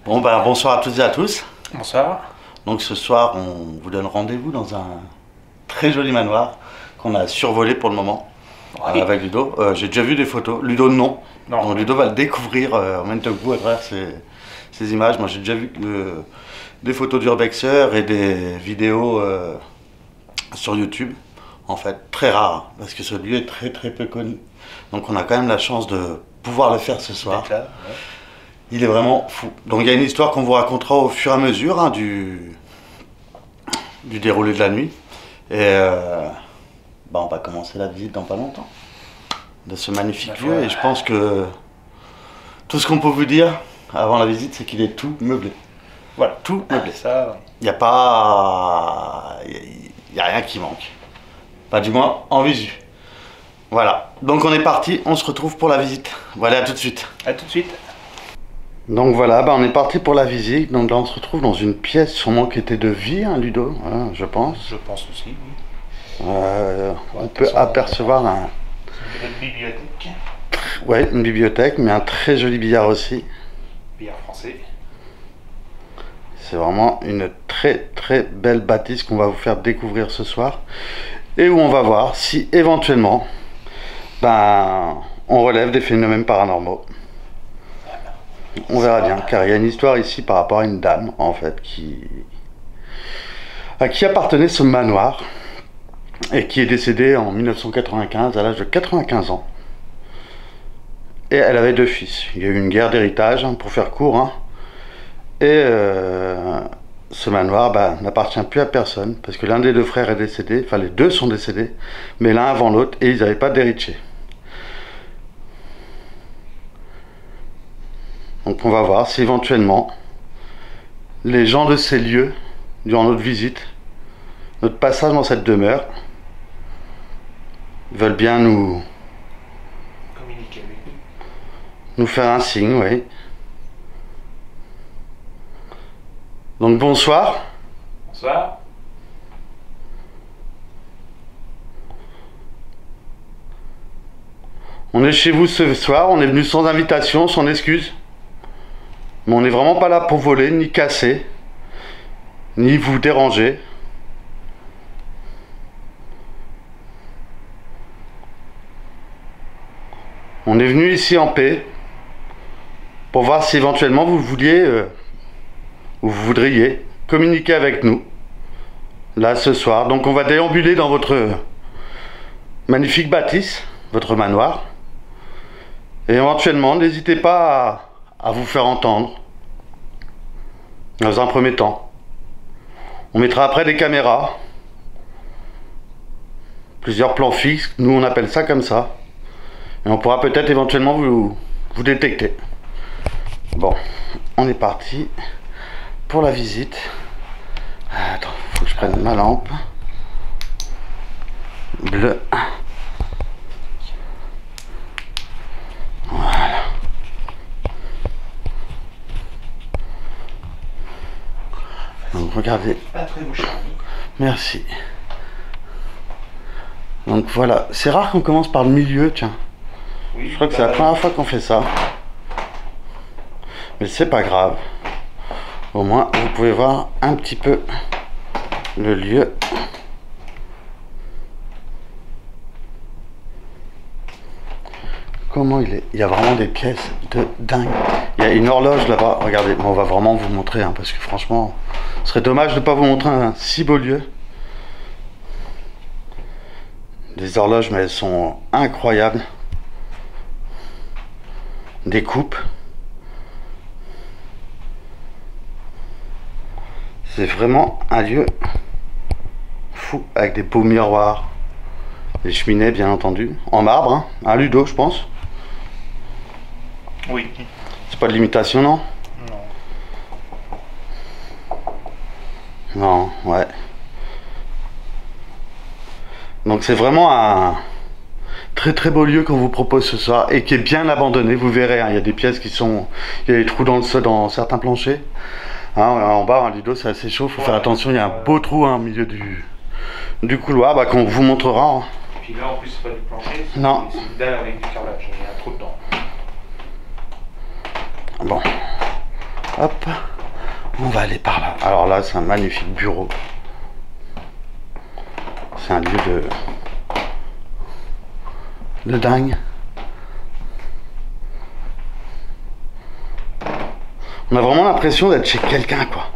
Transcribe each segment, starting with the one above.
Bon ben bonsoir à toutes et à tous. Bonsoir. Donc ce soir on vous donne rendez-vous dans un très joli manoir qu'on a survolé pour le moment avec Ludo. J'ai déjà vu des photos, Ludo non. Donc Ludo va le découvrir en même temps que vous à travers ces images. Moi j'ai déjà vu des photos d'urbexer et des vidéos sur YouTube. En fait très rare parce que ce lieu est très peu connu. Donc on a quand même la chance de pouvoir le faire ce soir. Là, ouais. Il est vraiment fou. Donc il y a une histoire qu'on vous racontera au fur et à mesure du déroulé de la nuit. Et on va commencer la visite dans pas longtemps de ce magnifique lieu. Et je pense que tout ce qu'on peut vous dire avant la visite, c'est qu'il est tout meublé. Voilà, tout meublé. Ça, il n'y a pas... Il n'y a rien qui manque. Pas du moins en visu. Voilà. Donc on est parti, on se retrouve pour la visite. Voilà, à tout de suite. À tout de suite. Donc voilà, on est parti pour la visite. Donc là on se retrouve dans une pièce sûrement qui était de vie, hein, Ludo, hein, je pense. Je pense aussi, oui. On peut apercevoir Une bibliothèque. Ouais, une bibliothèque, mais un très joli billard aussi. Billard français. C'est vraiment une très belle bâtisse qu'on va vous faire découvrir ce soir. Et où on va voir si éventuellement on relève des phénomènes paranormaux. On verra bien, car il y a une histoire ici par rapport à une dame, en fait, à qui appartenait ce manoir, et qui est décédée en 1995, à l'âge de 95 ans. Et elle avait 2 fils. Il y a eu une guerre d'héritage, pour faire court, hein. Et ce manoir n'appartient plus à personne, parce que l'un des 2 frères est décédé, enfin les 2 sont décédés, mais l'un avant l'autre, et ils n'avaient pas d'héritier. Donc on va voir si éventuellement les gens de ces lieux, durant notre visite, notre passage dans cette demeure, veulent bien nous Communiquer avec nous faire un signe, oui. Donc bonsoir. Bonsoir. On est chez vous ce soir, on est venu sans invitation, sans excuse. Mais on n'est vraiment pas là pour voler, ni casser, ni vous déranger. On est venu ici en paix pour voir si éventuellement vous vouliez ou vous voudriez communiquer avec nous là ce soir. Donc on va déambuler dans votre magnifique bâtisse, votre manoir. Et éventuellement, n'hésitez pas à vous faire entendre dans un premier temps. On mettra après des caméras, plusieurs plans fixes, nous on appelle ça comme ça, et on pourra peut-être éventuellement vous détecter. Bon, on est parti pour la visite. Attends, faut que je prenne ma lampe bleue. Voilà. Donc regardez. Pas très beau charmé. Merci. Donc voilà, c'est rare qu'on commence par le milieu, tiens. Oui, Je crois que c'est la première fois qu'on fait ça. Mais c'est pas grave. Au moins, vous pouvez voir un petit peu le lieu. Comment il est? Il y a vraiment des pièces de dingue. Il y a une horloge là-bas. Regardez, on va vraiment vous montrer, hein, parce que franchement, ce serait dommage de ne pas vous montrer un si beau lieu. Des horloges, mais elles sont incroyables. Des coupes. C'est vraiment un lieu fou, avec des beaux miroirs. Des cheminées, bien entendu. En marbre, hein. Un Ludo, je pense. Oui. C'est pas de l'imitation, non? Non. Non, ouais. Donc c'est vraiment un très beau lieu qu'on vous propose ce soir et qui est bien abandonné. Vous verrez, hein, il y a des pièces qui sont... Il y a des trous dans le sol dans certains planchers. Hein, en bas, un Ludo, c'est assez chaud. Faut faire attention, il y a un beau trou, hein, au milieu du couloir qu'on vous montrera. Hein. Et puis là, en plus, c'est pas du plancher. Non. C'est une dalle avec du carrelage. Il y a un trou dedans. Bon, Hop, on va aller par là. Alors là, c'est un magnifique bureau. C'est un lieu de dingue. On a vraiment l'impression d'être chez quelqu'un, quoi.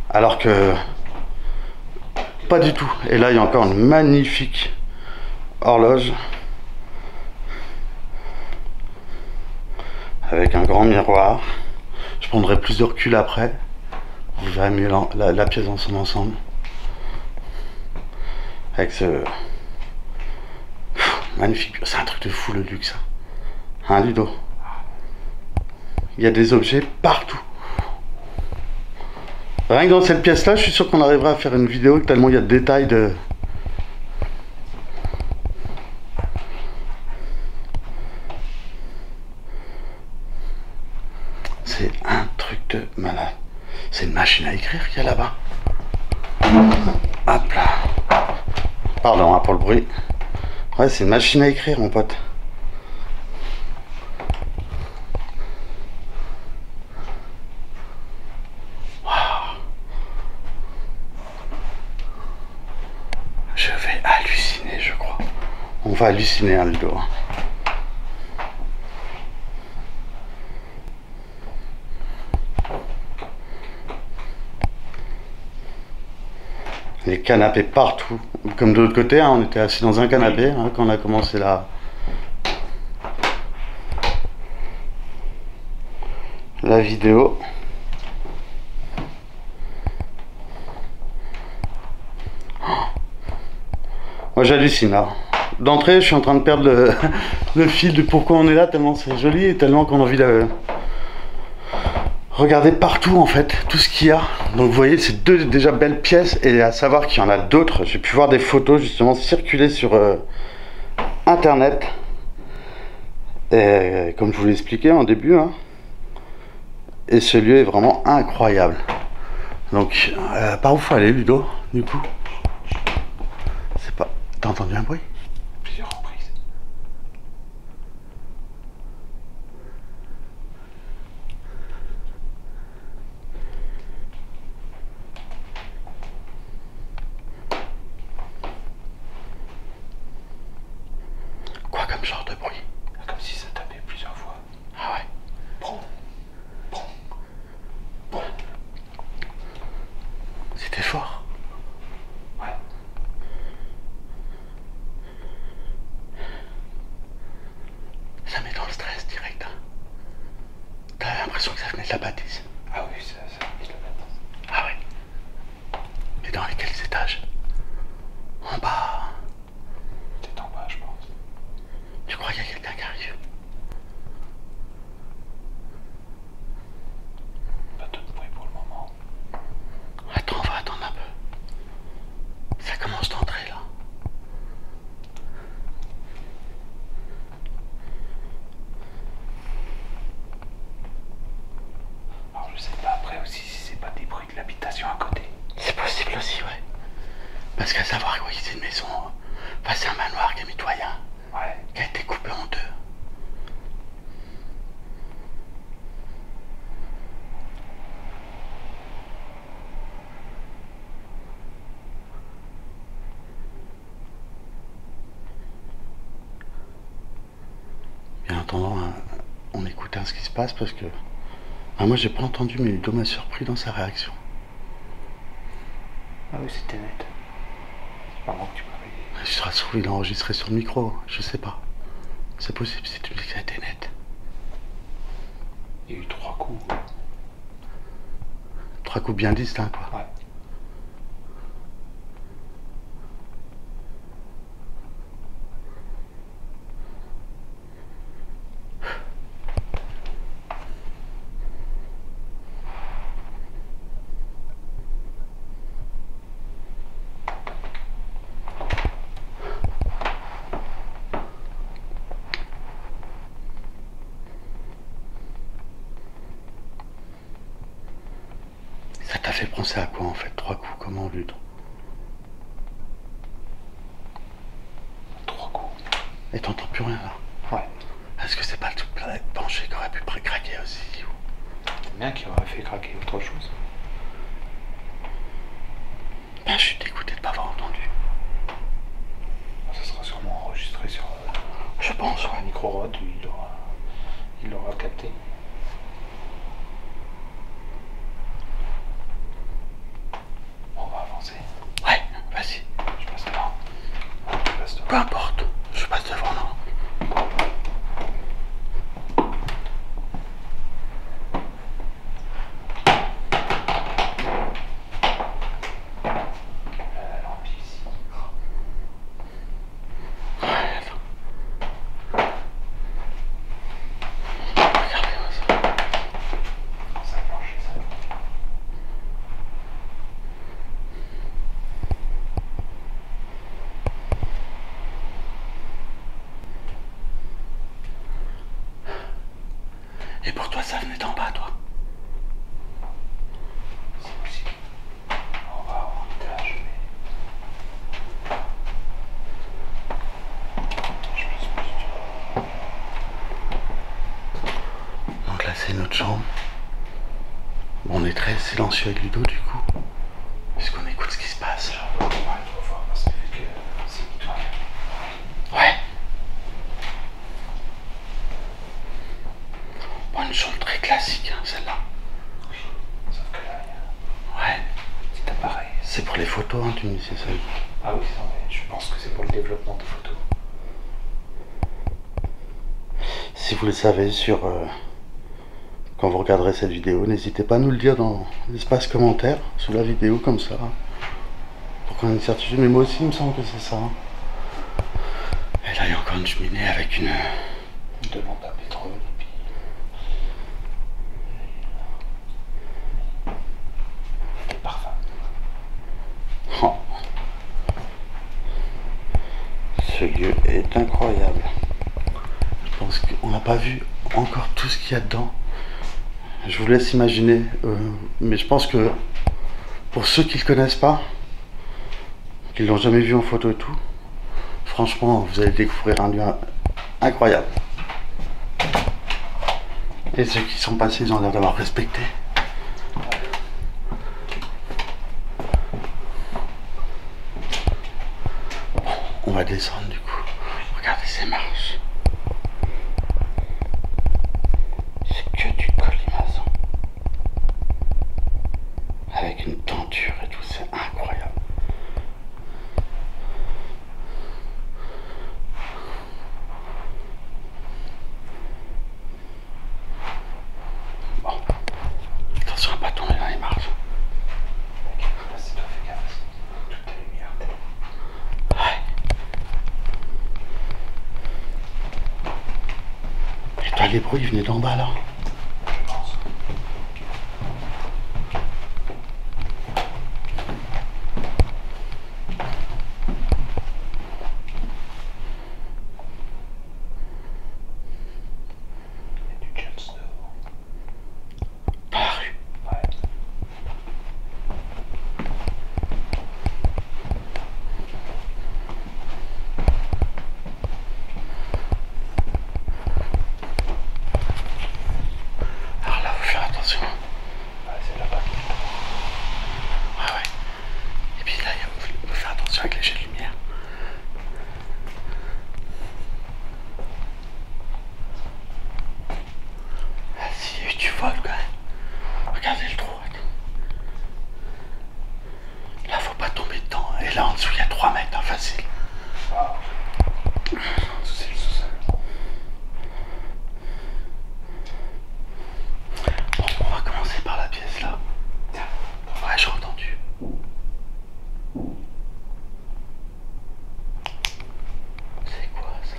Alors que pas du tout. Et là, il y a encore une magnifique horloge avec un grand miroir. Je prendrai plus de recul après. Vous verrez mieux la pièce dans son ensemble. Avec ce magnifique. C'est un truc de fou le luxe. Hein, Ludo? Il y a des objets partout. Rien que dans cette pièce-là, je suis sûr qu'on arrivera à faire une vidéo tellement il y a de détails de... C'est un truc de malade. C'est une machine à écrire qu'il y a là-bas. Hop là. Pardon hein, pour le bruit. Ouais, c'est une machine à écrire, mon pote. Je vais halluciner, je crois. On va halluciner, hein, Ludo. Les canapés partout. Comme de l'autre côté, hein, on était assis dans un canapé hein, quand on a commencé la vidéo. Moi j'hallucine là. D'entrée, je suis en train de perdre le fil de pourquoi on est là, tellement c'est joli et tellement qu'on a envie de regarder partout en fait, tout ce qu'il y a. Donc vous voyez, c'est deux déjà belles pièces et à savoir qu'il y en a d'autres. J'ai pu voir des photos justement circuler sur internet. Et, comme je vous l'ai expliqué en début. Hein, et ce lieu est vraiment incroyable. Donc, par où faut aller, Ludo, du coup? C'est pas... T'as entendu un bruit? Plusieurs reprises. Quoi comme genre de bruit? Comme si ça tapait plusieurs fois. Ah ouais. Bon. Bon. Bon. C'était fort. Ouais. Ça met dans le stress direct. Hein. T'as l'impression que ça venait de la bâtisse. Ah oui, ça met de la bâtisse. Ah ouais. Mais dans quels étages? En bas. Peut-être en bas, je pense. Tu crois qu'il y a quelqu'un qui arrive? Pas de bruit pour le moment. Attends, on va attendre un peu. Ça commence d'entrer là. Alors je sais pas après aussi si c'est pas des bruits de l'habitation à côté. C'est possible aussi, ouais. Parce qu'à savoir, oui, c'est une maison. Enfin, c'est un manoir qui est mitoyen. Ouais. Qui a été coupé en deux. Bien entendu, hein, on écoute hein, ce qui se passe parce que... Ah, moi, j'ai pas entendu, mais Ludo m'a surpris dans sa réaction. Ah oui, c'était net. C'est pas moi que tu m'avais dit. Je se trouve, il a enregistré sur le micro. Je sais pas. C'est possible si tu me dis que ça a été net. Il y a eu 3 coups. 3 coups bien distincts, quoi. Ouais. Ça t'a fait penser à quoi en fait? 3 coups, comment Ludo? 3 coups. Et t'entends plus rien là? Ouais. Est-ce que c'est pas le tout penché qui aurait pu craquer aussi ou... bien qui aurait fait craquer autre chose. Ben, je suis dégoûté de pas avoir entendu. Ça sera sûrement enregistré sur Je pense, un micro-rod, il l'aura capté. On va avancer. Ouais, vas-y. Je passe devant. Tu passes devant. Peu importe, je passe devant, non. Et pour toi, ça venait d'en bas, toi? C'est possible. On va avoir un étage, mais... Je pense pas du tout. Donc là, c'est notre chambre. Bon, on est très silencieux avec Ludo, du coup. Puisqu'on écoute ce qui se passe. On va trop fort parce que c'est toi. Ouais. Bon, une chambre très classique, hein, celle-là. Oui. Sauf que là, il y a Ouais. un petit appareil. C'est pour les photos, hein, tu me dis, c'est ça. Ah oui, ça, mais je pense que c'est pour le développement des photos. Si vous le savez, quand vous regarderez cette vidéo, n'hésitez pas à nous le dire dans l'espace commentaire, sous la vidéo, comme ça. Pour qu'on ait une certitude. Mais moi aussi, il me semble que c'est ça. Et là, il y a encore une cheminée avec une... Une demande à pétrole et puis... Des parfums. Oh. Ce lieu est incroyable. Je pense qu'on n'a pas vu encore tout ce qu'il y a dedans. Je vous laisse imaginer, mais je pense que pour ceux qui ne le connaissent pas, qui l'ont jamais vu en photo et tout, franchement, vous allez découvrir un lieu incroyable. Et ceux qui sont passés, ils ont l'air d'avoir respecté. Bon, on va descendre du coup. Regardez ces marches. C'est que du colimaçon. Avec une tenture et tout, c'est incroyable. Bon, attention à pas tomber dans les marches. Là, c'est toi, fais gaffe. Toutes les lumières. Ouais. Et toi, les bruits, ils venaient d'en bas là. Je pense. Il y a du Jon Snow. Dans la rue. Ouais. Alors là, faut faire attention. Ouais, c'est là-bas. Ouais, ouais. Et puis là, faut faire attention avec les jets de lumière. Ah si, il y a eu du vol quand même. Regardez le trou. Attends. Là, faut pas tomber dedans. Et là, en dessous, il y a 3 mètres, hein, facile. Ah. C'est le sous-sol. Bon, on va commencer par la pièce là. Tiens. Ouais, j'ai entendu. C'est quoi ça?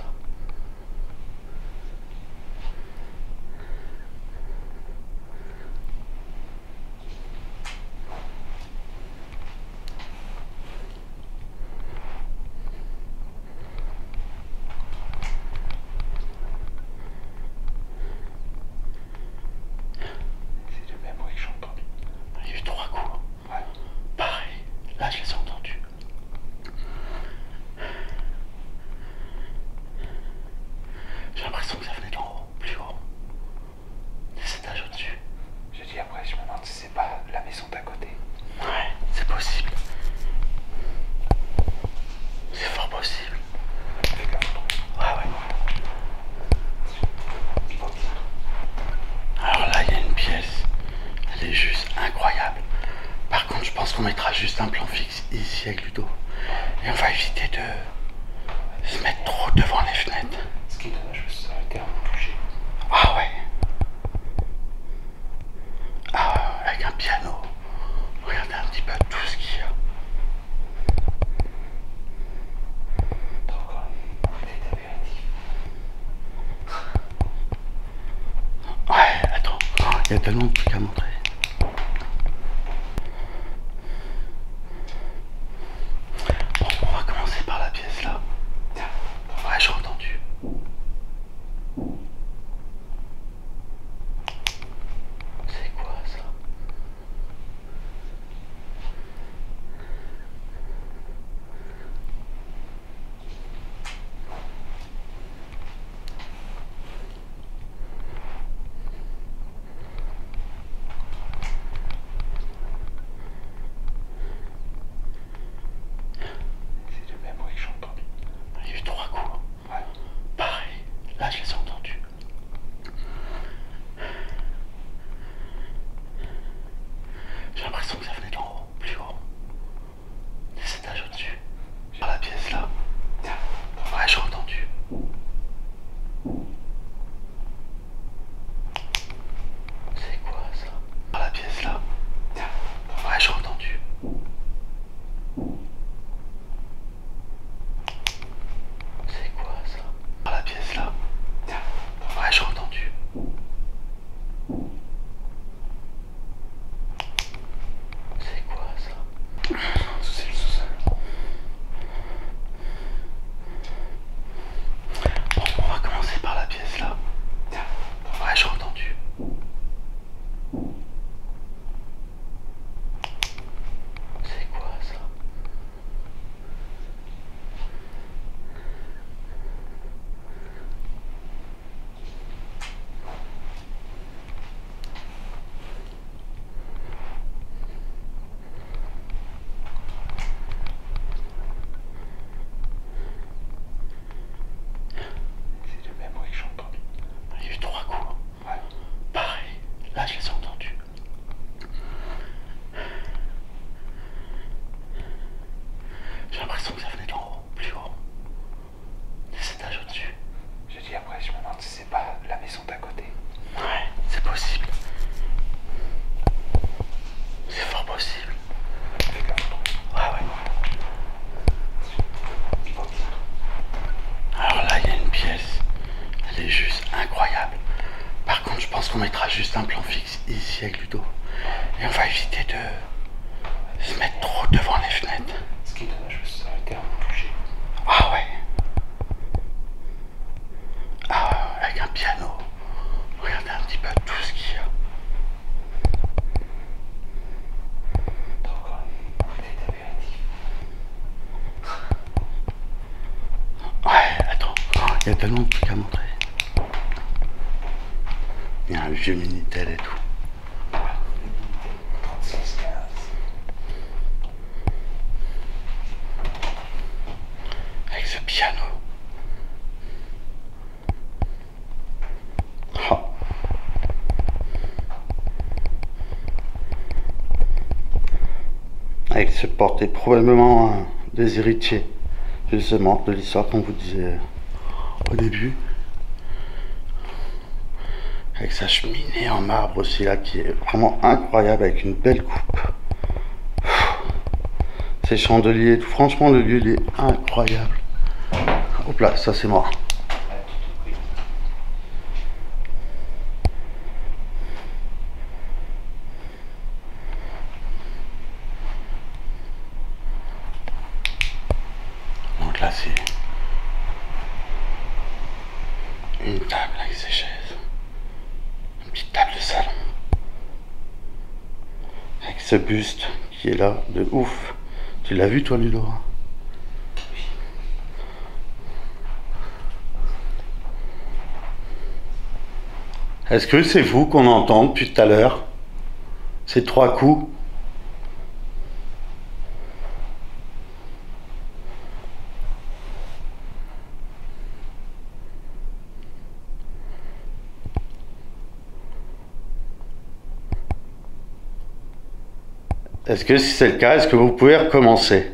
qu'on mettra juste un plan fixe ici avec Ludo. Et on va éviter de se mettre trop devant les fenêtres. Ce qui est dommage, parce que ça aurait été un peu bougé. Ah ouais. Ah, avec un piano. Regardez un petit peu tout ce qu'il y a. T'as encore une tête apéritif. Ouais, attends. Il y a tellement de trucs à montrer. Bon, on va commencer par la pièce là. Ouais, j'ai entendu. C'est quoi ça? C'est le même bruit que j'ai entendu. Il y a eu 3 coups. Ouais. Pareil. Là, je les ai entendus. J'ai l'impression que ça venait d'en haut, plus haut. Des étages au-dessus. Par la pièce là. Ouais, j'ai entendu. C'est quoi ça? Par la pièce là. Ouais, j'ai entendu. C'est quoi ça? Par la pièce là. Ouais, j'ai entendu. C'est quoi ça? C'est le sous-sol. Bon, on va commencer par la pièce là. Ouais, j'ai entendu. C'est quoi ça? C'est le même bruit que j'ai entendu. Il y a eu 3 coups. Ouais. Pareil. Là, je les ai entendus. J'ai l'impression que ça venait d'en haut, plus haut. Des étages au-dessus. J'ai dit après, je me demande si c'est pas la maison d'à côté. Ouais, c'est possible. C'est fort possible. Fais gaffe. Ouais, ouais. Il faut bien. Alors là, il y a une pièce. Elle est juste incroyable. Par contre, je pense qu'on mettra juste un plan fixe ici avec Ludo. Et on va éviter de se mettre trop devant les fenêtres. Ce qui est dommage, parce que ça aurait été un peu bougé. Ah ouais. Ah, avec un piano. Regardez un petit peu tout ce qu'il y a. T'as encore une tête apéritif. Ouais, attends. Il y a tellement de trucs à montrer. Il y a un vieux Minitel et tout. 36, 15. Avec ce piano. Ah. Avec ce portrait, probablement un des héritiers, justement, de l'histoire qu'on vous disait au début. Avec sa cheminée en marbre aussi là, qui est vraiment incroyable, avec une belle coupe. Ces chandeliers et tout, franchement le lieu il est incroyable. Hop là, ça c'est moi. Donc là c'est une table avec ses chaises. Une petite table de salon. Avec ce buste qui est là, de ouf. Tu l'as vu toi Ludo? Est-ce que c'est vous qu'on entend depuis tout à l'heure? Ces 3 coups? Est-ce que si c'est le cas, est-ce que vous pouvez recommencer?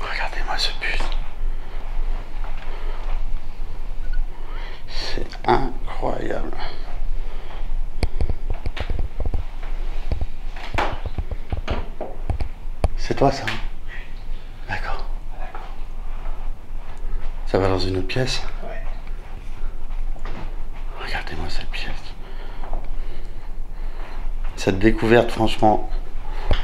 Regardez-moi ce buste. C'est incroyable. C'est toi ça? D'accord. Ça va dans une autre pièce? Ouais. Regardez-moi cette pièce. Cette découverte, franchement,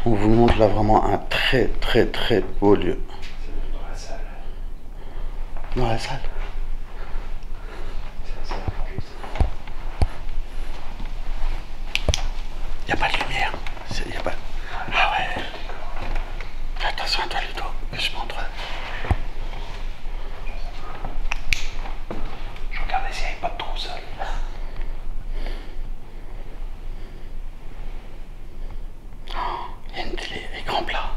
on vous montre là vraiment un très très très beau lieu. C'est dans la salle. Dans la salle? C'est la salle à manger. Il n'y a pas de lumière. Y a pas... Ah ouais. Attention à toi, Ludo, que je montre. Je regardais s'il n'y avait pas de trou seul. Il y a une télé, écran plat.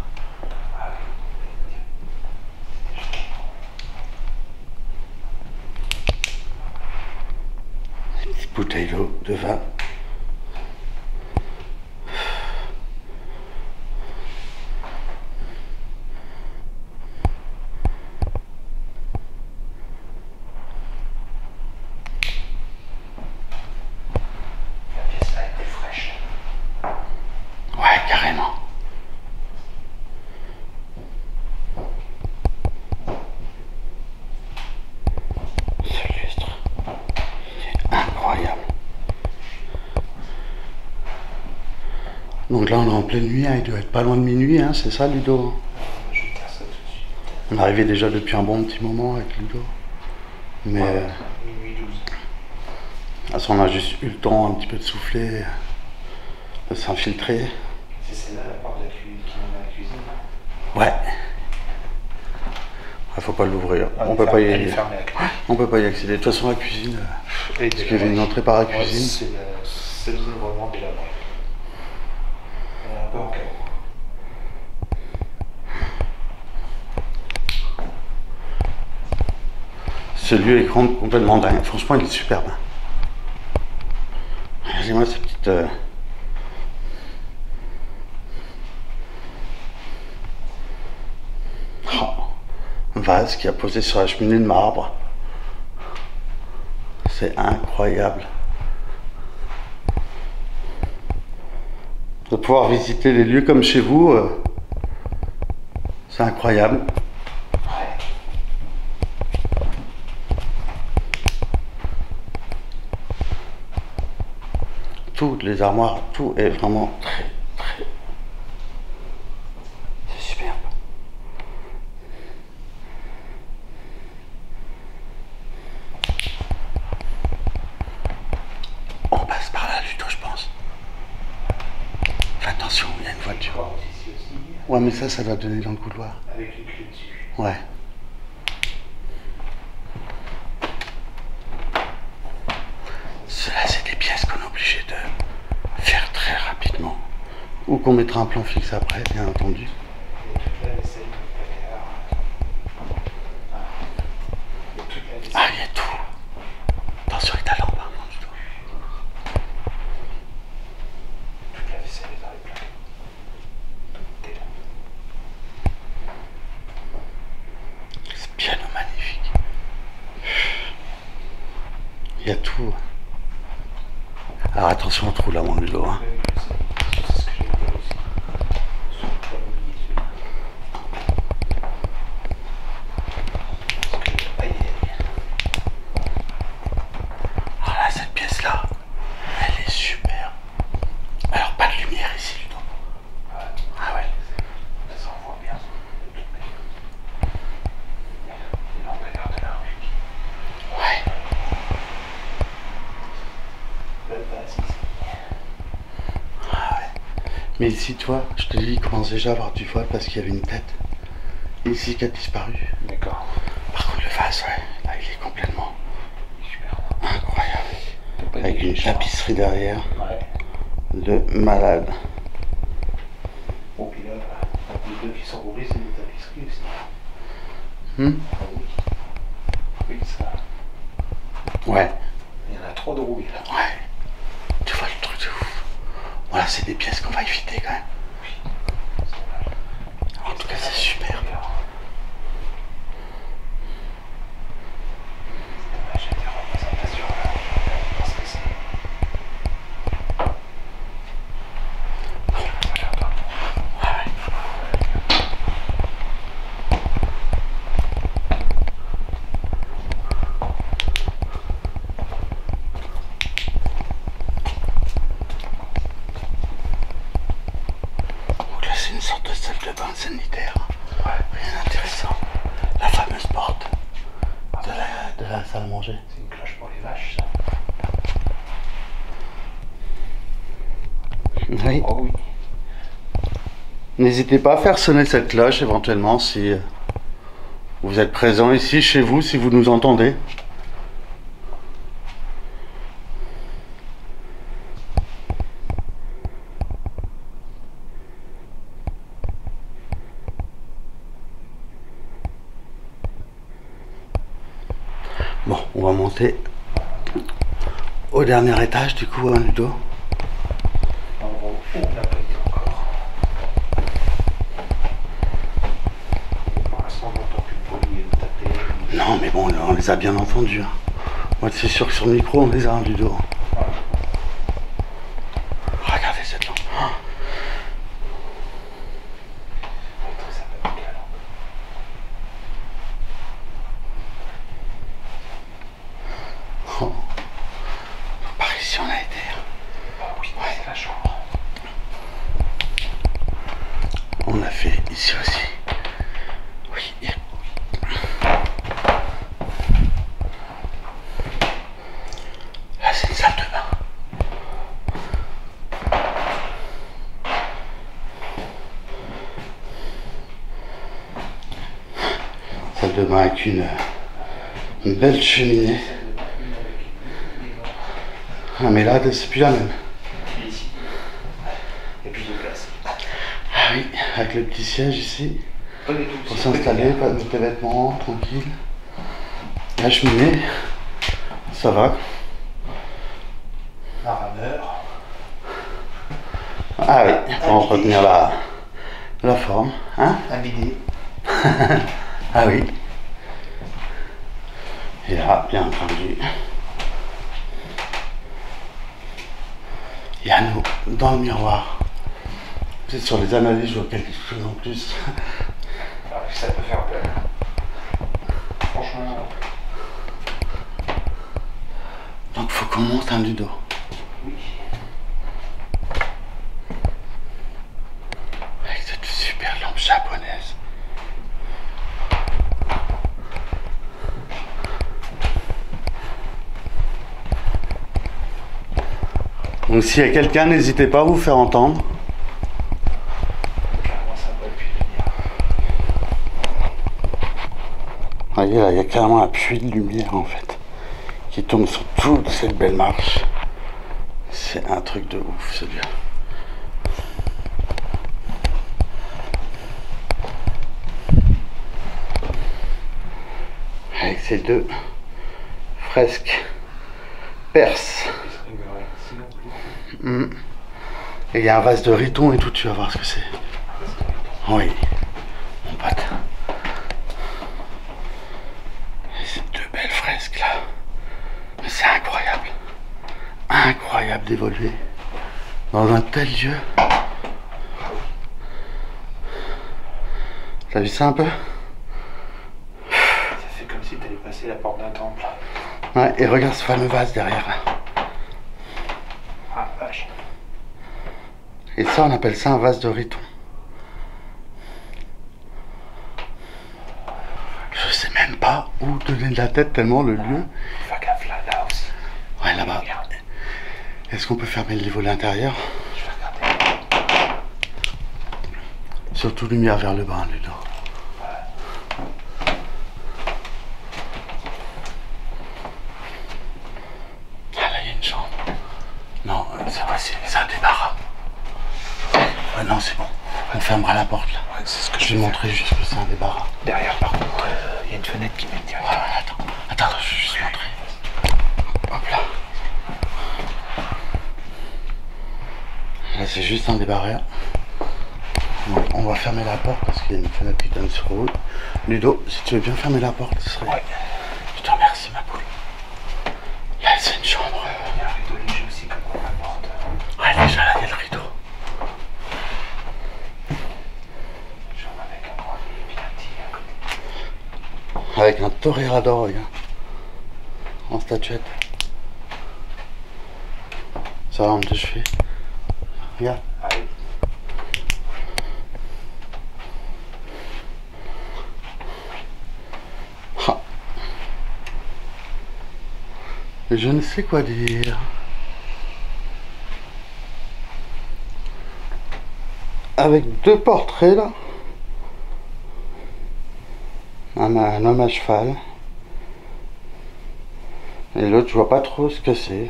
Une petite bouteille d'eau, de vin. La pièce là était fraîche. Ouais, carrément. Ce lustre, c'est incroyable. Donc là, on est en pleine nuit, hein, il doit être pas loin de minuit, hein, c'est ça, Ludo? Je vais te dire ça tout de suite. On est arrivé déjà depuis un bon petit moment avec Ludo. Mais Minuit 12. à ce moment, on a juste eu le temps un petit peu de souffler, de s'infiltrer. C'est celle-là la porte de la qui mène à la cuisine. Ouais. Il faut pas l'ouvrir. Elle On est peut pas y elle est aller. fermée la clé. On peut pas y accéder. De toute façon, la cuisine, Et parce qu'il y avait une entrée par la Ouais, cuisine. c'est le vraiment délabré. Un peu en chaos. Ce lieu est complètement dingue. Franchement, il est superbe. Regardez-moi cette petite... vase qui a posé sur la cheminée de marbre. C'est incroyable. De pouvoir visiter les lieux comme chez vous, c'est incroyable. Toutes les armoires, tout est vraiment très, très... C'est superbe. On passe par là, Ludo, je pense. Fais attention, il y a une voiture. Ici aussi, Ouais, mais ça doit donner dans le couloir. avec une clé dessus. Ouais. Cela, c'est des pièces qu'on est obligé de faire très rapidement. Ou qu'on mettra un plan fixe après, bien entendu. Et toute la vaisselle du placard. Et toute la vaisselle. Ah, il y a tout. Attention avec ta lampe, hein, Ludo. Toute la vaisselle est dans les placards. Tout est là. Ce piano magnifique. Il y a tout. Alors attention au trou là, mon Ludo. Hein. C'est ce que j'ai dit aussi. Sur le tablier, celui-là. Parce que, aïe, aïe, aïe. Ah là, cette pièce là, elle est super. Alors pas de lumière ici, Ludo. Ah ouais. Ça s'envoie bien. De toute manière. Les lampadaires de la rue. Ouais. La base ici. Ah ouais. Mais ici, toi, je te dis, il commence déjà à avoir du voile parce qu'il y avait une tête ici qui a disparu. D'accord. Par contre, le vase, ouais, là, il est complètement Super. incroyable. T'as pas Avec dit une que je- tapisserie derrière. Ouais. de malade. Bon, puis là, les deux qui sont roulés, c'est des tapisseries aussi. Ah oui. Oui, ça. Ouais. Il y en a 3 de rouillés là. Ouais. Tu vois le truc de ouf. Voilà, c'est des pièces qu'on va éviter quand même. En tout cas, c'est super. C'est une sorte de salle de bain sanitaire. Ouais. Rien d'intéressant. La fameuse porte de la salle à manger. C'est une cloche pour les vaches, ça. Oui. Oh oui. N'hésitez pas à faire sonner cette cloche éventuellement si vous êtes présent ici chez vous, si vous nous entendez. Bon, on va monter au dernier étage du coup, hein, Ludo. En gros, on n'a pas été encore. Pour l'instant, on n'entend plus de bruit de taper. Non, mais bon, on les a bien entendus. Hein. Moi, c'est sûr que sur le micro, on les a, hein, Ludo. Ouais. Regardez cette lampe. Ça peut être la lampe. Oh. Par ici, on a été. Ah oui, ouais, c'est la chambre. On a fait ici aussi. Oui. Là, c'est une salle de bain. Salle de bain avec une belle cheminée. Ah, mais là, c'est plus la même. Ici. Et puis de place. Ah oui, avec le petit siège ici. Pas du tout. Pour s'installer, pas de mettre les vêtements, tranquille. La cheminée, ça va. Un rameur. Ah oui, pour entretenir la forme. Hein? Un bidet. Ah oui. Et là, bien entendu, il y a nous dans le miroir. Vous êtes sur les analyses, je vois quelque chose en plus. Ah, ça peut faire peur. Franchement. Donc faut qu'on monte un Ludo. Oui. Avec cette super lampe japonaise. Donc s'il y a quelqu'un, n'hésitez pas à vous faire entendre. Carrément sympa et puis lumière. Voyez là, il y a carrément un puits de lumière en fait, qui tombe sur toute cette belle marche. C'est un truc de ouf celui-là. Avec ces deux fresques perses. Et il y a un vase de riton et tout, tu vas voir ce que c'est. Oui, mon pote. Et ces deux belles fresques là. Mais c'est incroyable. Incroyable d'évoluer dans un tel lieu. T'as vu ça un peu? Ça fait comme si t'allais passer la porte d'un temple. Ouais, et regarde ce fameux vase derrière là. Ah, vache. Et ça, on appelle ça un vase de riton. Je sais même pas où donner de la tête tellement le lieu. Fais gaffe là aussi. Ouais, là-bas. Est-ce qu'on peut fermer le niveau de l'intérieur? Je vais regarder. Surtout lumière vers le bas, Ludo. Ah là, il y a une chambre. Non, c'est pas si, c'est un débarras. fermera la porte là. Ouais, c'est ce que je vais montrer juste que c'est un débarras. Derrière, par contre, il y a une fenêtre qui mène direct. Ouais, attends, je vais juste montrer. Hop là. Là, c'est juste un débarras. Donc, on va fermer la porte parce qu'il y a une fenêtre qui donne sur le route. Ludo, si tu veux bien fermer la porte, ce serait. Ouais. Je te remercie, ma poule. Là, c'est une chambre. Il y a un rideau léger aussi comme on la porte. Ouais, déjà là, il y a le rideau. Chambre avec un grand lit et puis un petit à côté. Avec un toréador, regarde. En statuette. Ça va, on te cheveux. Regarde. Allez. Ah. Je ne sais quoi dire. Avec deux portraits là. Un homme à cheval. Et l'autre, je vois pas trop ce que c'est.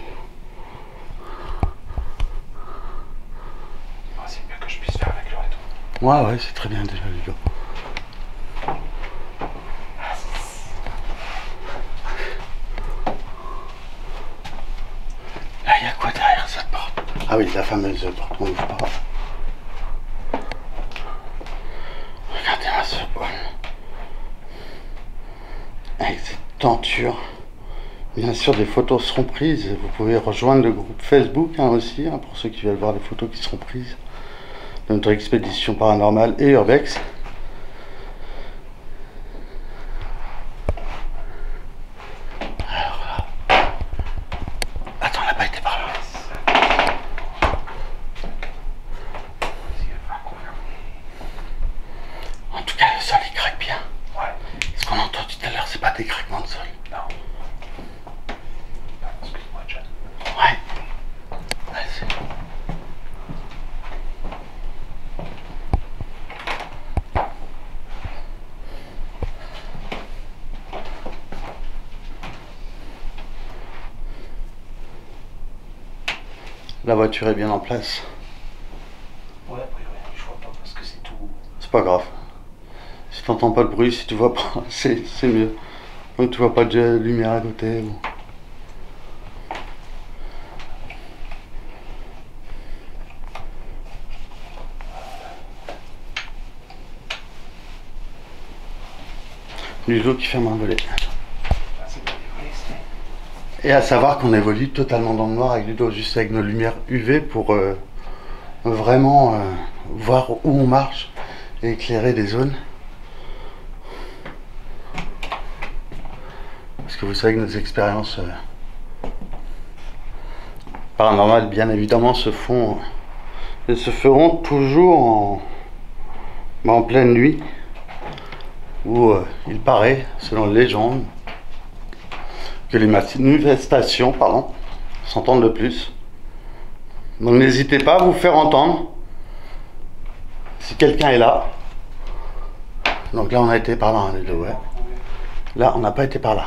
Ah, c'est bien que je puisse faire avec le rideau. Ouais, c'est très bien déjà, Ludo. Là, il y a quoi derrière cette porte? Ah oui, la fameuse porte qu'on n'ouvre pas. Regardez-moi ce hall. Avec cette tenture. Bien sûr, des photos seront prises. Vous pouvez rejoindre le groupe Facebook aussi, pour ceux qui veulent voir les photos qui seront prises de notre expédition paranormale et urbex. Alors là. Attends, on n'a pas été par là. En tout cas, le sol il craque bien. Ouais. Ce qu'on a entendu tout à l'heure, c'est pas des craquements de sol. Non. Excuse-moi, John. Ouais. Vas-y. La voiture est bien en place. Ouais, a priori, je vois pas parce que c'est tout. C'est pas grave. Si t'entends pas le bruit, si tu vois pas, c'est mieux. Donc tu vois pas de lumière à côté. Ou... Ludo qui ferme un volet. Ah, c'est pas décollé, c'est. Et à savoir qu'on évolue totalement dans le noir avec Ludo, juste avec nos lumières UV pour vraiment voir où on marche et éclairer des zones. Parce que vous savez que nos expériences paranormales, bien évidemment, se feront toujours en pleine nuit, où il paraît, selon les légendes, que les manifestations s'entendent le plus. Donc n'hésitez pas à vous faire entendre si quelqu'un est là. Donc là on a été par là, les deux, ouais. Là on n'a pas été par là.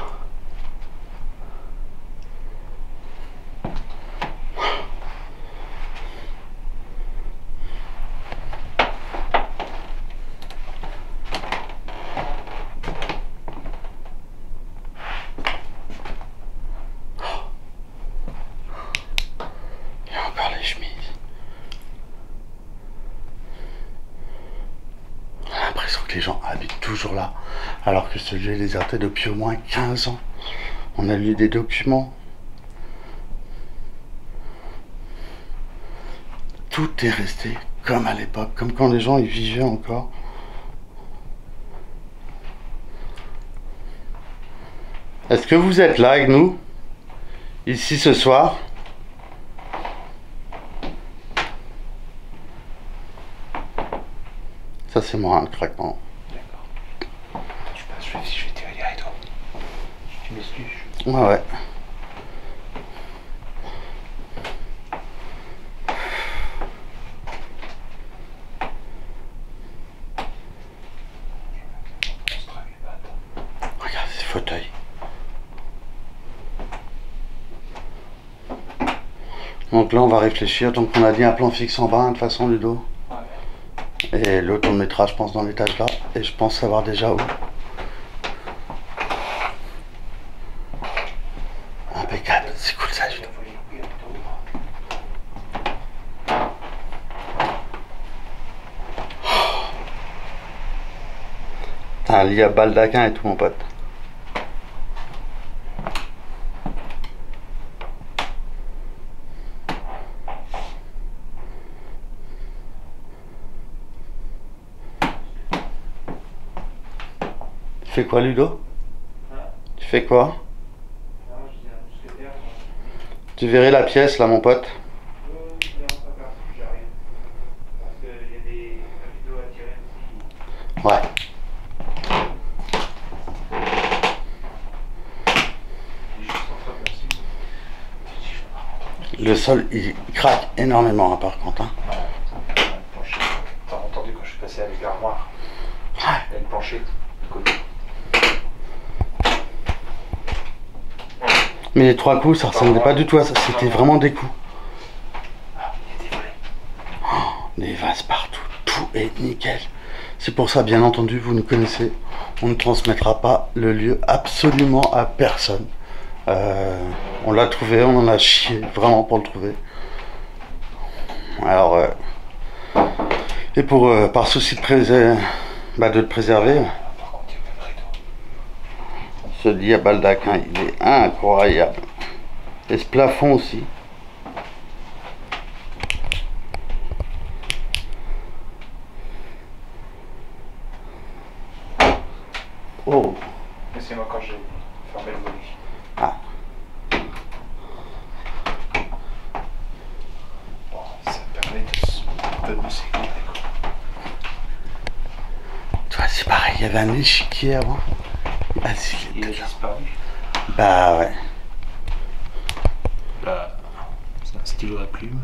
Il y a encore les chemises. On a l'impression que les gens habitent toujours là, alors que ce lieu est déserté depuis au moins 15 ans. On a lu des documents. Tout est resté comme à l'époque, comme quand les gens y vivaient encore. Est-ce que vous êtes là avec nous, ici ce soir? Ça c'est moi, le craquement. D'accord. Je passe, je vais tirer les rideaux. Tu m'excuses. Ouais. Regarde ces fauteuils. Donc là on va réfléchir, donc on a dit un plan fixe en bas, de toute façon Ludo. Ouais. Et l'autre on le mettra je pense dans l'étage là. Et je pense savoir déjà où. Impeccable, c'est cool ça. T'as un lit à baldaquin et tout mon pote. Tu fais quoi Ludo? Tu fais quoi? Tu verrais la pièce là mon pote? Ouais. Le sol il craque énormément hein, par contre. Hein. T'as entendu quand je suis passé avec l'armoire? Ouais. Il y a le plancher de côté. Mais les 3 coups ça ressemblait pas du tout à ça, c'était vraiment des coups. Il y a des volets. Oh, des vases partout, tout est nickel. C'est pour ça bien entendu vous nous connaissez, on ne transmettra pas le lieu absolument à personne. On l'a trouvé, on en a chié vraiment pour le trouver. Alors, et pour par souci de, de le préserver, ce lit à baldaquin, il est incroyable. Et ce plafond aussi. Oh. Mais c'est moi quand j'ai fermé le volet. Ah. Bon, ça permet de me sécuriser. Tu vois, c'est pareil, il y avait un échiquier avant. Ah, Il a disparu. Bah ouais. Là, c'est un stylo à plume.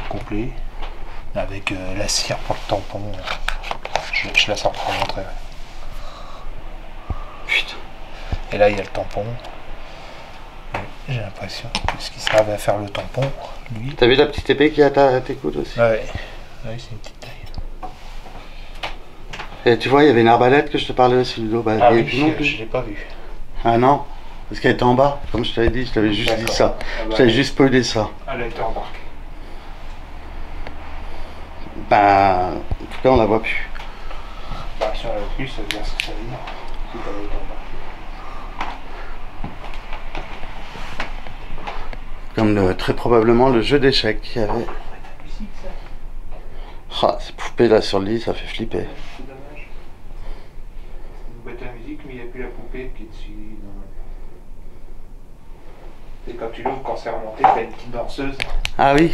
Complet. Avec la cire pour le tampon. Je la sors pour montrer. Putain. Et là, il y a le tampon. J'ai l'impression que ce qui servait à faire le tampon, lui. T'as vu la petite épée qui est à tes coudes aussi? Ouais. Ouais, c'est une petite taille. Et tu vois, il y avait une arbalète que je te parlais aussi, Ludo. Bah, Ah il y oui, avait non plus. je l'ai pas vu. Ah non, parce qu'elle était en bas, comme je t'avais dit, je t'avais juste dit ça. Ah bah, Je t'avais juste spoilé ça. Elle a été embarquée. Bah, en tout cas, on la voit plus. Bah, si on l'a vu, ça veut dire ce que ça veut dire. Si elle a été embarquée. Comme très probablement le jeu d'échecs qu'il y avait. Ah, ces poupées là sur le lit, ça fait flipper. C'est dommage. C'est une boîte à musique, mais il n'y a plus la poupée qui est dessus. Et quand tu l'ouvres, quand c'est remonté, t'as une petite danseuse. Ah oui.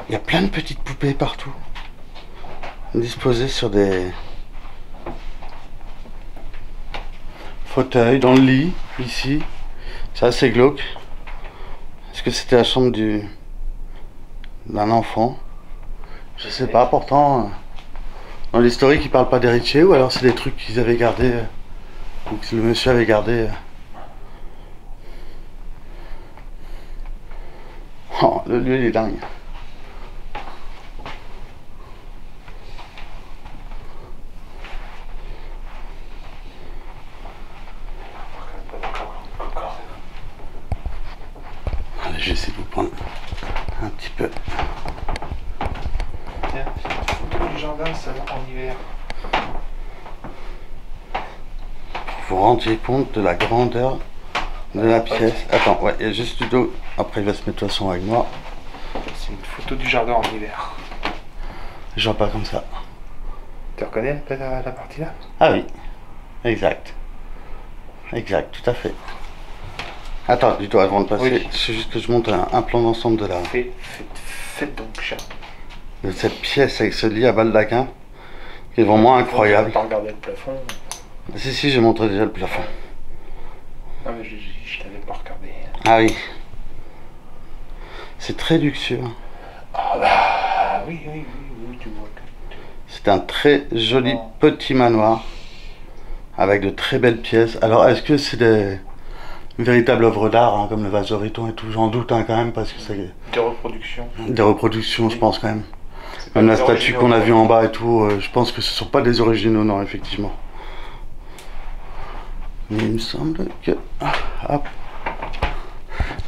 Il y a plein de petites poupées partout. Disposées sur des fauteuils, dans le lit, ici. C'est assez glauque. Est-ce que c'était la chambre d'un enfant? Je sais pas, pourtant dans l'historique ils parlent pas d'héritier, ou alors c'est des trucs qu'ils avaient gardés ou que le monsieur avait gardé. Oh, le lieu il est dingue. Allez, je vais essayer de vous prendre un petit peu. Tiens, photo du jardin, ça va en hiver. Vous vous rendiez compte de la grandeur de la pièce. Attends, ouais, il y a juste Ludo. Après, il va se mettre de toute façon avec moi. C'est une photo du jardin en hiver. Je vois pas comme ça. Tu reconnais la partie là? Ah oui, exact. Exact, tout à fait. Attends, Ludo, avant de passer, Oui. c'est juste que je monte un plan d'ensemble de Faites donc, cher. de cette pièce avec ce lit à baldaquin, qui est vraiment incroyable. Pas regarder le plafond. Si, j'ai montré déjà le plafond. Non, mais je t'avais pas regardé. Ah oui. C'est très luxueux. Ah bah oui, tu vois que. C'est un très joli petit manoir avec de très belles pièces. Alors, est-ce que c'est une véritable œuvre d'art, hein, comme le vase de Riton et tout. J'en doute hein, quand même, parce que c'est... Des reproductions. Des reproductions, je pense quand même. Même la statue qu'on a vue en bas et tout, je pense que ce ne sont pas des originaux, non, effectivement. Mais il me semble que... Hop.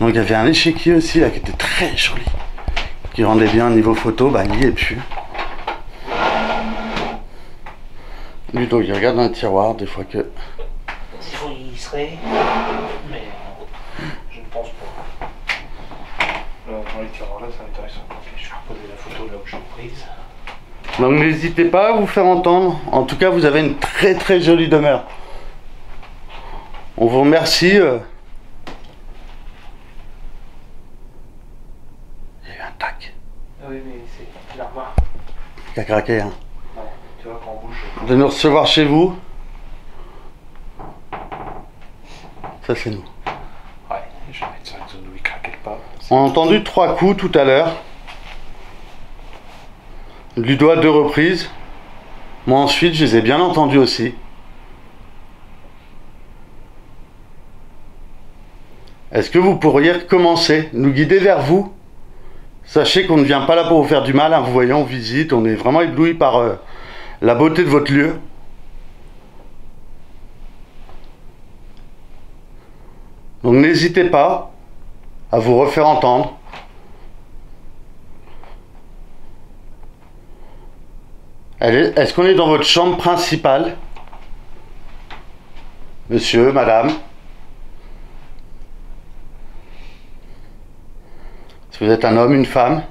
Donc il y avait un échiquier aussi, là, qui était très joli. Qui rendait bien niveau photo, bah il n'y est plus. Ludo, il regarde dans le tiroir, des fois que... Il serait... Mais... je ne pense pas. Là, dans les tiroirs, là, ça m'intéresse encore. Je vais reposer la photo là où je l'ai prise. Donc n'hésitez pas à vous faire entendre. En tout cas, vous avez une très très jolie demeure. On vous remercie. Il y a eu un tac. Oui, mais c'est l'armoire. Qui a craqué, hein. Ouais, tu vois, quand on bouge. De nous recevoir chez vous. Ça, c'est nous. Ouais, je vais mettre sur une zone où il craquait pas. On a entendu 3 coups tout à l'heure. Ludo à 2 reprises. Moi ensuite, je les ai bien entendus aussi. Est-ce que vous pourriez recommencer, nous guider vers vous? Sachez qu'on ne vient pas là pour vous faire du mal, hein. Vous voyez, on visite, on est vraiment ébloui par la beauté de votre lieu. Donc n'hésitez pas à vous refaire entendre. Est-ce qu'on est dans votre chambre principale? Monsieur, madame? Est-ce que vous êtes un homme, une femme?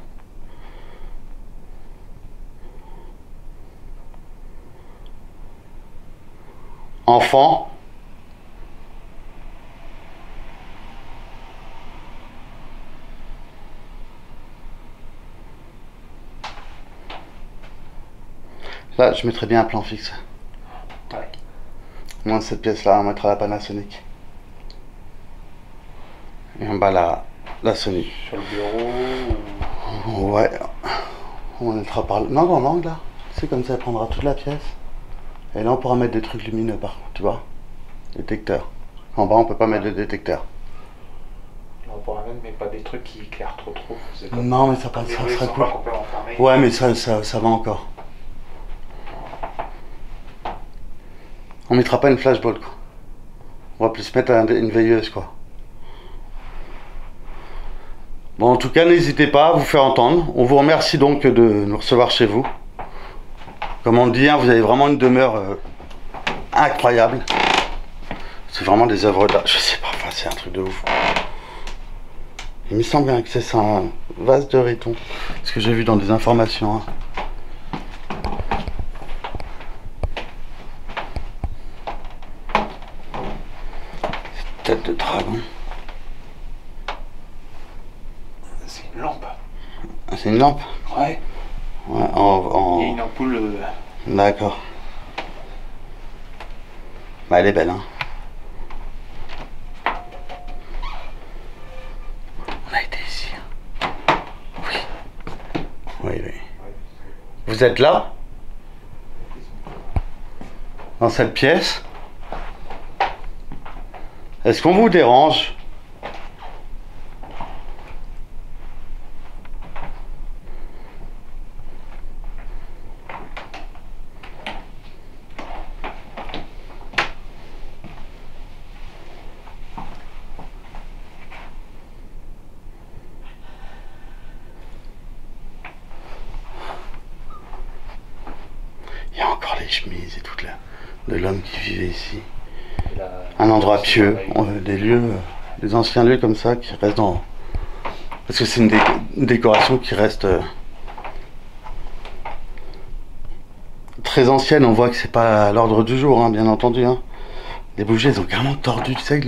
Enfant? Là, je mettrais bien un plan fixe. Ouais. Moins cette pièce-là, on mettra la Panasonic. Et en bas, la Sony. Sur le bureau. Ouais. On mettra par là. Non, dans l'angle, là. C'est comme ça, elle prendra toute la pièce. Et là, on pourra mettre des trucs lumineux, par contre, tu vois. Détecteur. En bas, on peut pas mettre de détecteur. On pourra mettre, mais pas des trucs qui éclairent trop. Non, mais ça serait cool. Ouais, mais ça va encore. On mettra pas une flashball, quoi. On va plus mettre une veilleuse, quoi. Bon, en tout cas, n'hésitez pas à vous faire entendre. On vous remercie donc de nous recevoir chez vous. Comme on le dit, hein, vous avez vraiment une demeure incroyable. C'est vraiment des œuvres d'art. Je sais pas, enfin, c'est un truc de ouf. Il me semble bien que c'est un vase de Riton. Ce que j'ai vu dans des informations. Hein. Tête de dragon. C'est une lampe. C'est une lampe? Ouais. Ouais, Il y a une ampoule. D'accord. Bah, elle est belle, hein. On a été ici. Oui. Oui. Vous êtes là? Dans cette pièce? Est-ce qu'on vous dérange? Il y a encore les chemises et tout là, de l'homme qui vivait ici. Un endroit pieux, des lieux, des anciens lieux comme ça qui restent dans... Parce que c'est une décoration qui reste très ancienne, on voit que c'est pas à l'ordre du jour, hein, bien entendu. Hein. Les bougies, elles ont carrément tordu, tu sais, avec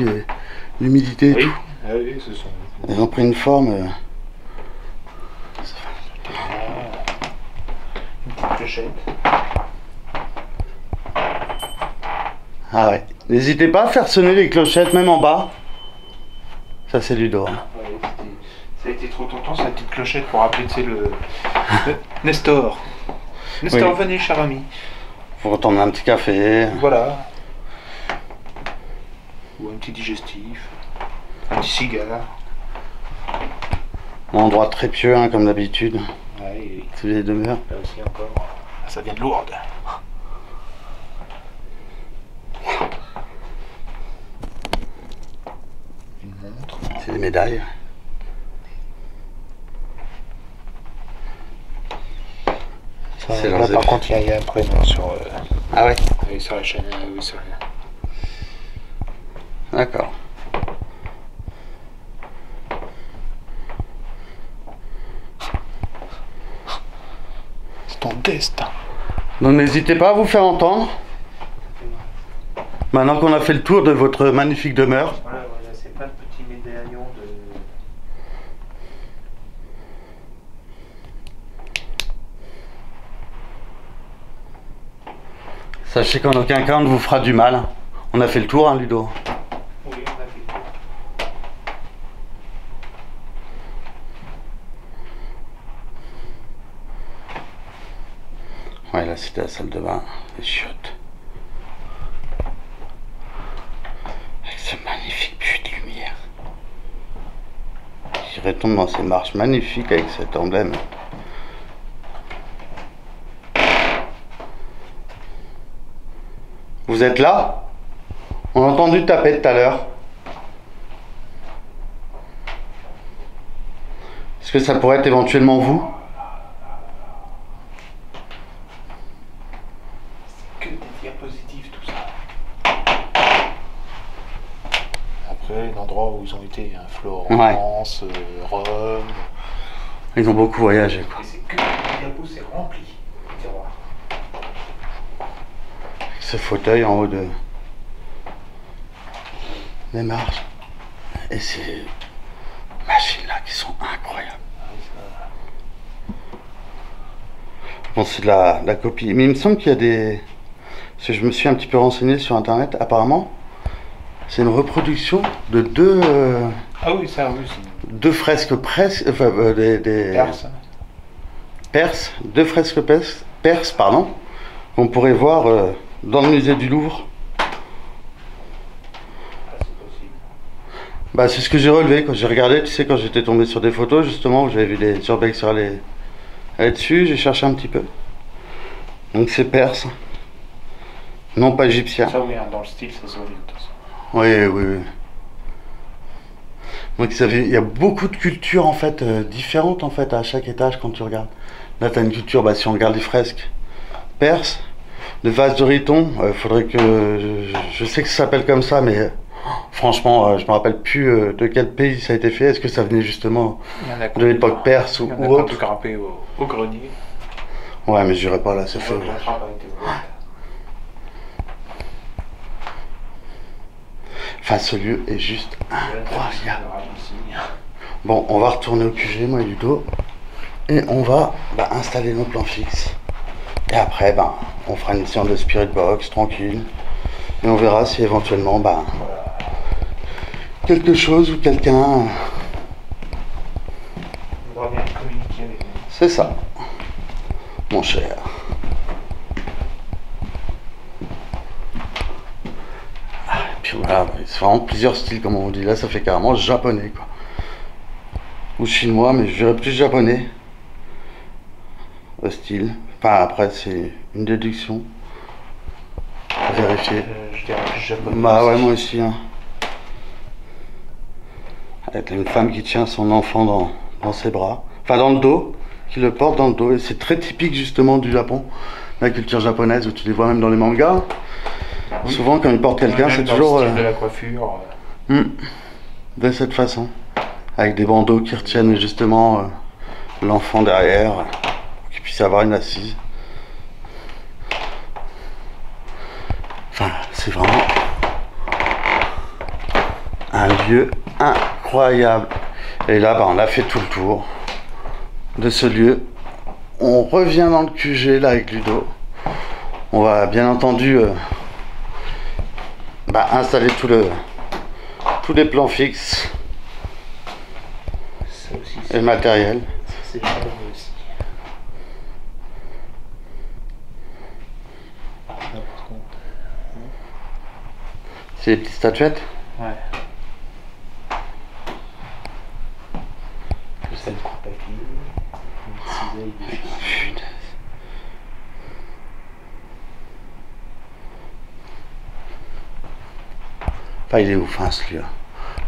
l'humidité et tout. Oui, ce sont... Elles ont pris une forme... Une petite clochette. Ah ouais. N'hésitez pas à faire sonner les clochettes, même en bas. Ça, c'est Ludo. Hein. Ouais, ça a été trop longtemps, c'est la petite clochette pour appeler, tu sais, le Nestor. Nestor, oui. Venez, cher ami. Faut retourner un petit café. Voilà. Ou un petit digestif. Un petit cigare. Un endroit très pieux, hein, comme d'habitude. Ouais, et C'est les demeures. là aussi encore. Ça vient de Lourdes. Une montre. C'est des médailles. C'est Là, leurs par effets. contre, il y a un prénom sur, Ah ouais. oui, sur la chaîne. Oui, sur D'accord. C'est ton destin. Donc n'hésitez pas à vous faire entendre. Maintenant qu'on a fait le tour de votre magnifique demeure. Voilà, c'est pas de petits médaillons de. Sachez qu'en aucun cas on ne vous fera du mal. On a fait le tour, hein, Ludo. Oui, on a fait tout. Ouais, là c'était la salle de bain, les chiottes. Avec ce magnifique puits de lumière. Qui retombe dans ces marches magnifiques avec cet emblème. Vous êtes là? On a entendu taper tout à l'heure. Est-ce que ça pourrait être éventuellement vous? Que des diapositives, tout ça. Après, l'endroit où ils ont été, hein, Florence, Rome. Ils ont beaucoup voyagé, quoi. Et c'est que des diapos, c'est rempli, le tiroir. Ce fauteuil en haut de des marches et ces machines là qui sont incroyables. Bon, c'est de la copie, mais il me semble qu'il y a des, parce que je me suis un petit peu renseigné sur internet, apparemment c'est une reproduction de Ah oui, ça, oui, c'est deux fresques presque, enfin des Perse. perses, deux fresques perses, pardon, qu'on pourrait voir dans le musée du Louvre. Ah, c'est possible. Bah, c'est ce que j'ai relevé quand j'ai regardé, tu sais, quand j'étais tombé sur des photos, justement, où j'avais vu des urbex sur aller dessus, j'ai cherché un petit peu. Donc c'est perse, non pas égyptien. Ça, oui, hein, dans le style, ça se voit de toute façon. Oui, oui, oui. Donc il y a beaucoup de cultures en fait différentes en fait à chaque étage quand tu regardes. Là tu as une culture, bah, si on regarde les fresques perses, le vase de Riton, faudrait que je sais que ça s'appelle comme ça, mais franchement je me rappelle plus de quel pays ça a été fait. Est-ce que ça venait justement de l'époque perse ou autre? Grimpé au grenier. Ouais, mais j'irai pas là, c'est fait. La trappe a été ouverte. Enfin, ce lieu est juste incroyable. Ici. Bon, on va retourner au QG, moi et Ludo, et on va installer nos plans fixes. Et après, on fera une séance de spirit box tranquille, et on verra si éventuellement, quelque chose ou quelqu'un. On va bien communiquer avec nous. C'est ça, mon cher. Et puis voilà, c'est vraiment plusieurs styles, comme on dit. Là, ça fait carrément japonais, quoi. Ou chinois, mais je dirais plus japonais. Le style. Enfin, après, c'est une déduction. À vérifier. Je dirais plus japonais. Bah ouais, moi aussi. Hein. Avec une femme qui tient son enfant dans ses bras. Enfin, dans le dos. Qui le porte dans le dos. Et c'est très typique, justement, du Japon. La culture japonaise, où tu les vois même dans les mangas. Oui. Souvent, quand ils portent quelqu'un, c'est toujours. Le style de la coiffure. De cette façon. Avec des bandeaux qui retiennent, justement, l'enfant derrière. Pour qu'il puisse avoir une assise. Enfin, c'est vraiment un lieu incroyable. Et là, on a fait tout le tour de ce lieu. On revient dans le QG là avec Ludo. On va bien entendu installer tous les plans fixes Ça aussi, et le matériel. C'est japonais aussi. Là, par contre. C'est les petites statuettes. Ouais. Enfin, il est ouf, hein, ce lieu.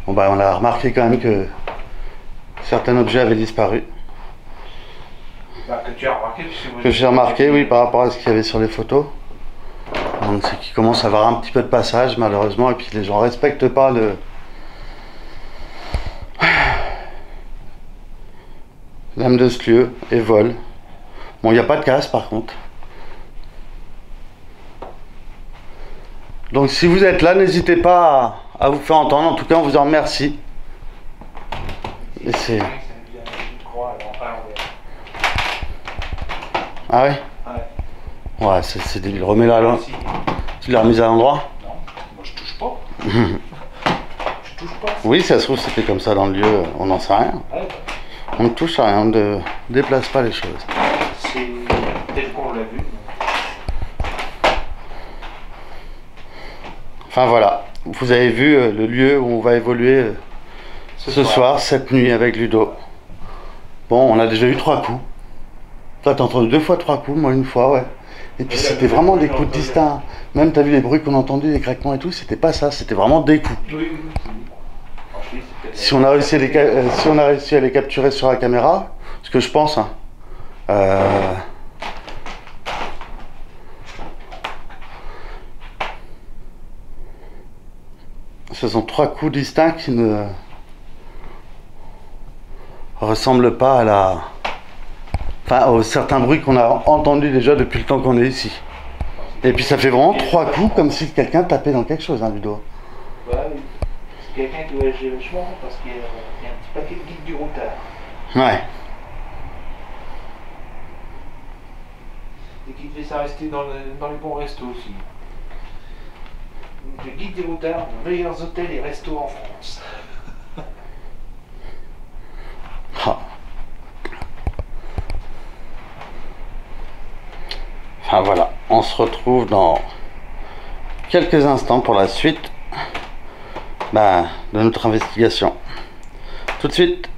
Bon, bah, on a remarqué quand même que certains objets avaient disparu. Bah, que tu as remarqué, puisque Que j'ai remarqué, oui, par rapport à ce qu'il y avait sur les photos. Donc, c'est qu'il commence à avoir un petit peu de passage, malheureusement, et puis les gens respectent pas l'âme de ce lieu et volent. Bon, il n'y a pas de casse, par contre. Donc, si vous êtes là, n'hésitez pas à vous faire entendre. En tout cas, on vous en remercie. Et c'est... Ah ouais? Ouais, c'est débile. Remets-la là. Tu l'as remise à l'endroit? Non, moi je touche pas. Je touche pas. Oui, ça se trouve c'était comme ça dans le lieu, on n'en sait rien. Ouais, On ne touche à rien, on ne déplace pas les choses. c'est tel qu'on l'a vu. Enfin voilà, vous avez vu le lieu où on va évoluer ce soir, cette nuit avec Ludo. Bon, on a déjà eu 3 coups. Toi, t'as entendu 2 fois 3 coups, moi 1 fois, ouais. Et puis c'était vraiment des coups distincts. Même t'as vu les bruits qu'on a entendus, les craquements et tout, c'était pas ça, c'était vraiment des coups. Oui. Si on a réussi à les capturer sur la caméra, ce que je pense, hein, ce sont 3 coups distincts qui ne ressemblent pas à aux certains bruits qu'on a entendus déjà depuis le temps qu'on est ici. Et puis ça fait vraiment 3 coups comme si quelqu'un tapait dans quelque chose, hein, Ludo. Ouais, c'est quelqu'un qui va agir vachement parce qu'il y a un petit paquet de guides du routard. Ouais. Et qui devait ça rester dans les bons restos aussi. Donc, le guide des routards, les meilleurs hôtels et restos en France. Ah. Enfin voilà, on se retrouve dans quelques instants pour la suite de notre investigation. Tout de suite.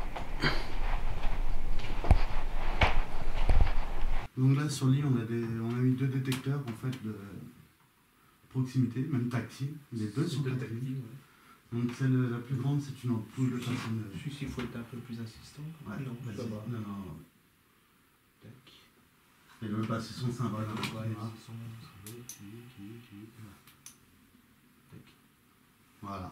Donc là sur l'île on a mis 2 détecteurs en fait de proximité, même tactile. Les 2 sont tactiles. Ouais. Donc celle la plus grande c'est une ampoule de façon. Celui-ci il faut être un peu plus insistant. Ouais, non, ça va. Non. Et le bas c'est son symbole. Voilà.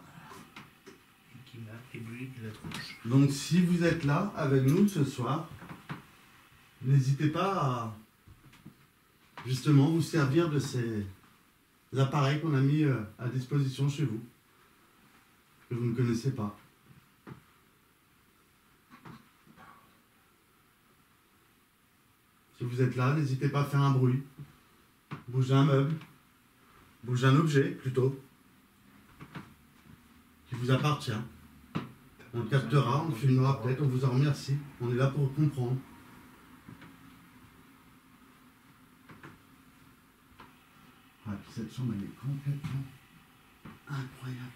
Donc si vous êtes là avec nous ce soir, n'hésitez pas à justement vous servir de ces appareils qu'on a mis à disposition chez vous, que vous ne connaissez pas. Si vous êtes là, n'hésitez pas à faire un bruit, bouger un meuble, bouger un objet plutôt, qui vous appartient. On le captera, on le filmera peut-être, on vous en remercie. On est là pour comprendre. Ah, puis cette chambre, elle est complètement incroyable.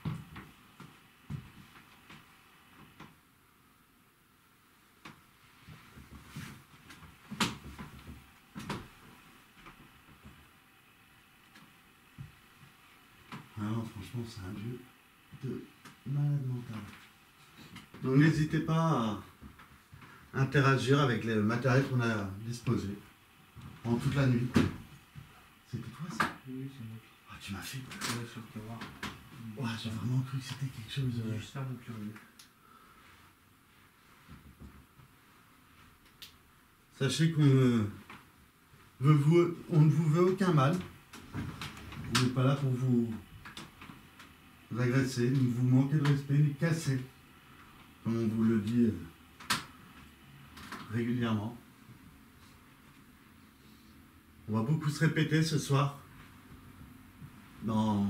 Ah non, franchement, c'est un lieu de malade mental. Donc n'hésitez pas à interagir avec les matériels qu'on a disposés pendant toute la nuit. C'était toi ça? Oui, c'est moi. Ah, tu m'as fait peur. Ouais, sur le voir. Ouais, j'ai vraiment cru que c'était quelque chose. Juste un peu curieux. Sachez qu'on ne vous veut aucun mal. On n'est pas là pour vous agresser, ni vous manquer de respect, ni casser. Comme on vous le dit régulièrement. On va beaucoup se répéter ce soir dans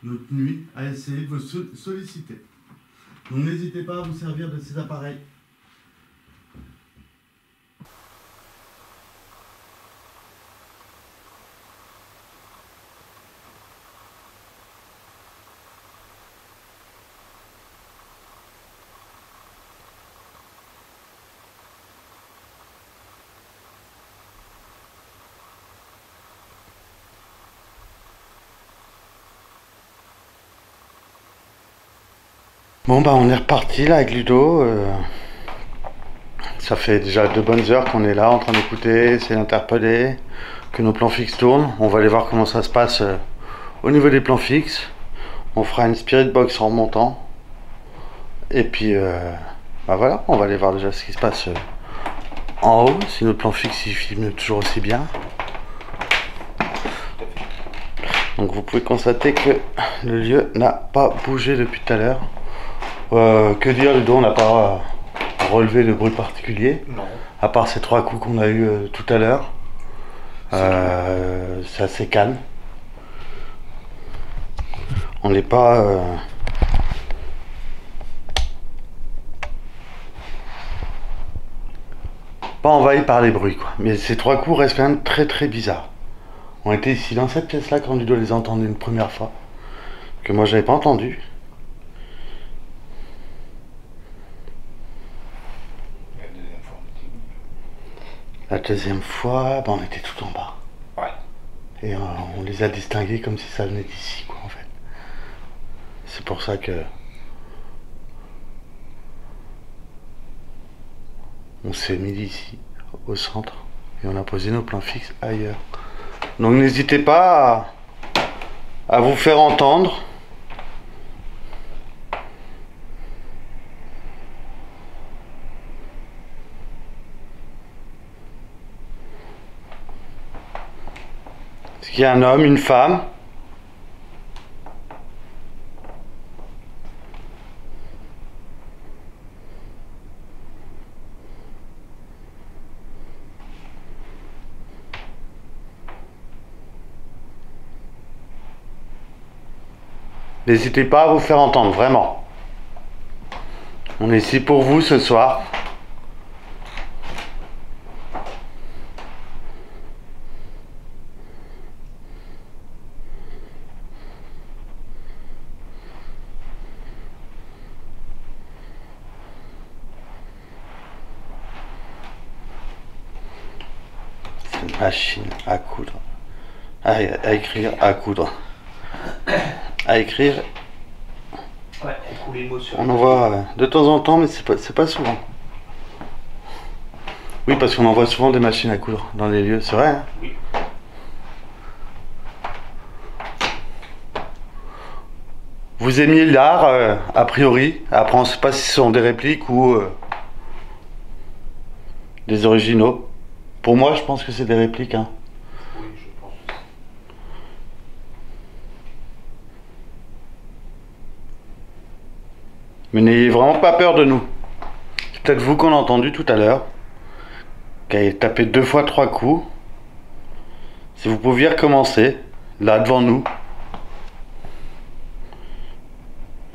notre nuit à essayer de vous solliciter. Donc n'hésitez pas à vous servir de ces appareils. Bon bah on est reparti là avec Ludo. Ça fait déjà 2 bonnes heures qu'on est là en train d'écouter, essayer d'interpeller, que nos plans fixes tournent. On va aller voir comment ça se passe au niveau des plans fixes. On fera une spirit box en remontant. Et puis bah voilà, on va aller voir déjà ce qui se passe en haut, si notre plan fixe il filme toujours aussi bien. Donc vous pouvez constater que le lieu n'a pas bougé depuis tout à l'heure. Que dire, Ludo, on n'a pas relevé de bruit particulier. Non. À part ces 3 coups qu'on a eu tout à l'heure. C'est assez calme. On n'est pas... pas envahi par les bruits, quoi. Mais ces 3 coups restent quand même très très bizarres. On était ici dans cette pièce-là quand Ludo les a entendus une première fois. Que moi j'avais pas entendu. La deuxième fois, bah, on était tout en bas. Ouais. Et on les a distingués comme si ça venait d'ici, quoi, en fait. C'est pour ça que... on s'est mis ici, au centre. Et on a posé nos plans fixes ailleurs. Donc n'hésitez pas à vous faire entendre. Est-ce qu'il y a un homme, une femme? N'hésitez pas à vous faire entendre, vraiment. On est ici pour vous ce soir. C'est une machine à coudre. À écrire, à coudre. À écrire. Ouais, couler le mot sur. On en voit de temps en temps, mais c'est pas souvent. Oui, parce qu'on en voit souvent des machines à coudre dans les lieux, c'est vrai, hein? Oui. Vous aimiez l'art, a priori. Après, on ne sait pas si ce sont des répliques ou des originaux. Pour moi, je pense que c'est des répliques, hein. Oui, je pense. Mais n'ayez vraiment pas peur de nous. C'est peut-être vous qu'on a entendu tout à l'heure, qui avez tapé 2 fois 3 coups. Si vous pouviez recommencer, là devant nous,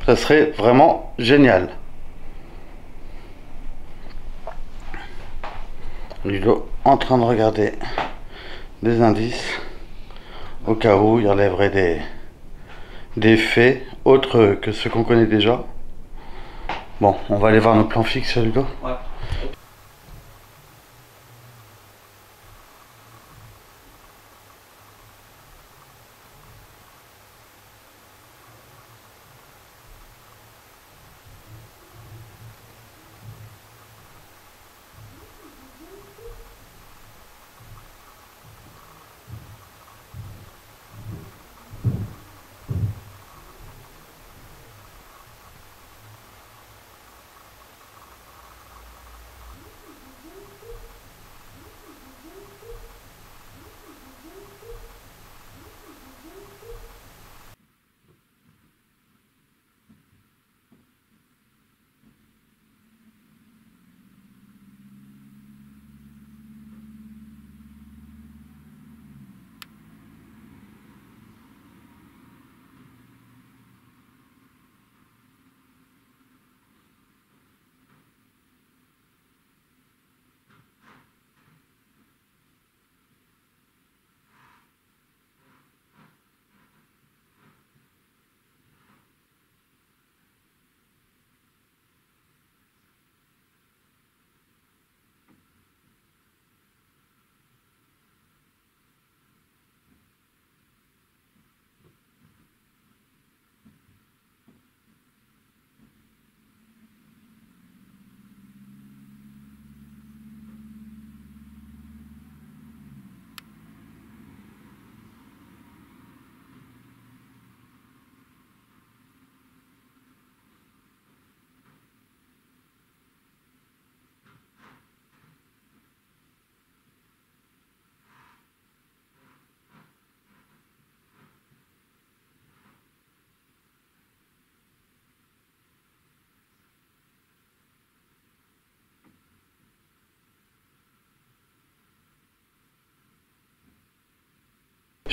ça serait vraiment génial. Ludo en train de regarder des indices au cas où il relèverait des faits autres que ceux qu'on connaît déjà. Bon, on va aller voir nos plans fixes, Ludo. Ouais.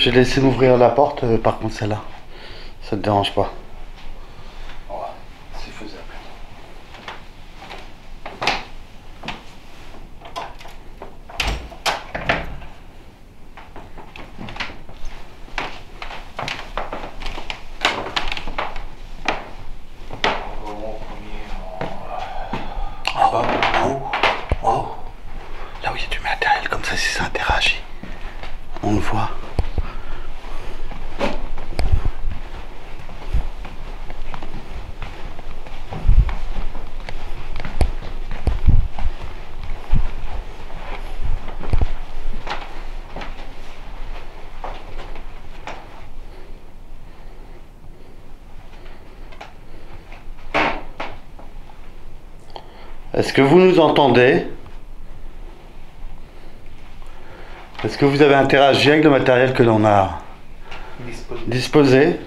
J'ai laissé m'ouvrir la porte, par contre celle-là. Ça te dérange pas? Ouais, c'est faisable. Là où il y a du matériel, comme ça, si ça interagit, on le voit. Est-ce que vous nous entendez? Est-ce que vous avez interagi avec le matériel que l'on a disposé?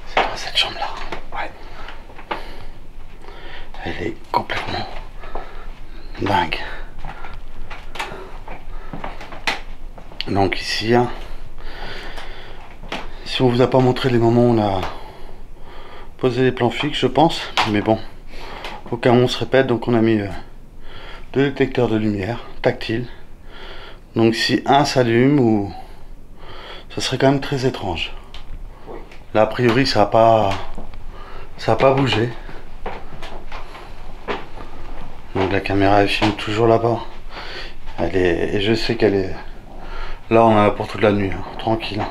C'est dans cette chambre-là. Ouais. Elle est complètement dingue. Donc ici, hein, si on vous a pas montré les moments où on a posé les plans fixes, je pense, mais bon, au cas où on se répète, donc on a mis deux détecteurs de lumière tactiles. Donc si un s'allume, ou ça serait quand même très étrange. Là a priori ça a pas bougé. Donc la caméra elle filme toujours là-bas. Et je sais qu'elle est là, on en a pour toute la nuit, hein, tranquille.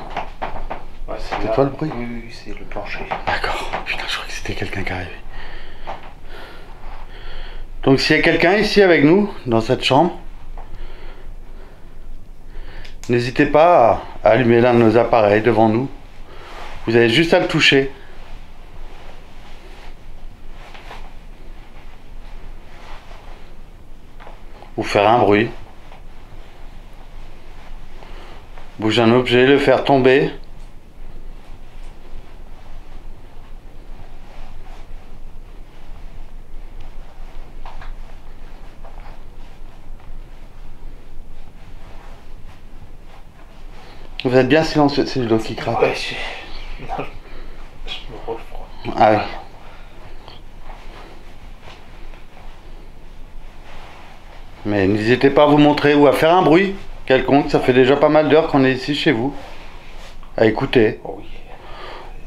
Ouais, c'est toi le bruit? Oui, c'est le plancher. D'accord. Putain, je crois que c'était quelqu'un qui arrivait. Donc s'il y a quelqu'un ici avec nous, dans cette chambre, n'hésitez pas à allumer l'un de nos appareils devant nous. Vous avez juste à le toucher. Ou faire un bruit. Bouger un objet, le faire tomber. Vous êtes bien silencieux, c'est le dos qui craque. Ouais, je me refroid. Ah oui. Mais n'hésitez pas à vous montrer ou à faire un bruit quelconque, ça fait déjà pas mal d'heures qu'on est ici chez vous. À écouter. Oh oui.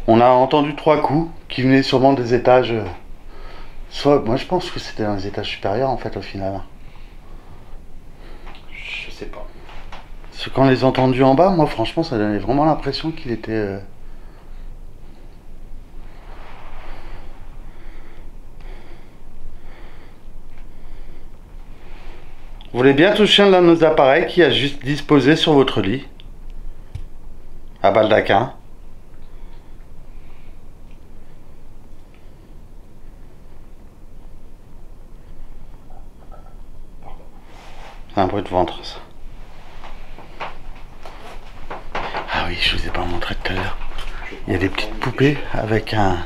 On a entendu 3 coups qui venaient sûrement des étages. Soit, moi je pense que c'était dans les étages supérieurs en fait au final. Je sais pas. Parce que quand on les a entendus en bas, moi franchement ça donnait vraiment l'impression qu'il était... Vous voulez bien toucher l'un de nos appareils qui a juste disposé sur votre lit, à baldaquin. C'est un bruit de ventre ça. Ah oui, je vous ai pas montré tout à l'heure. Il y a des petites poupées avec un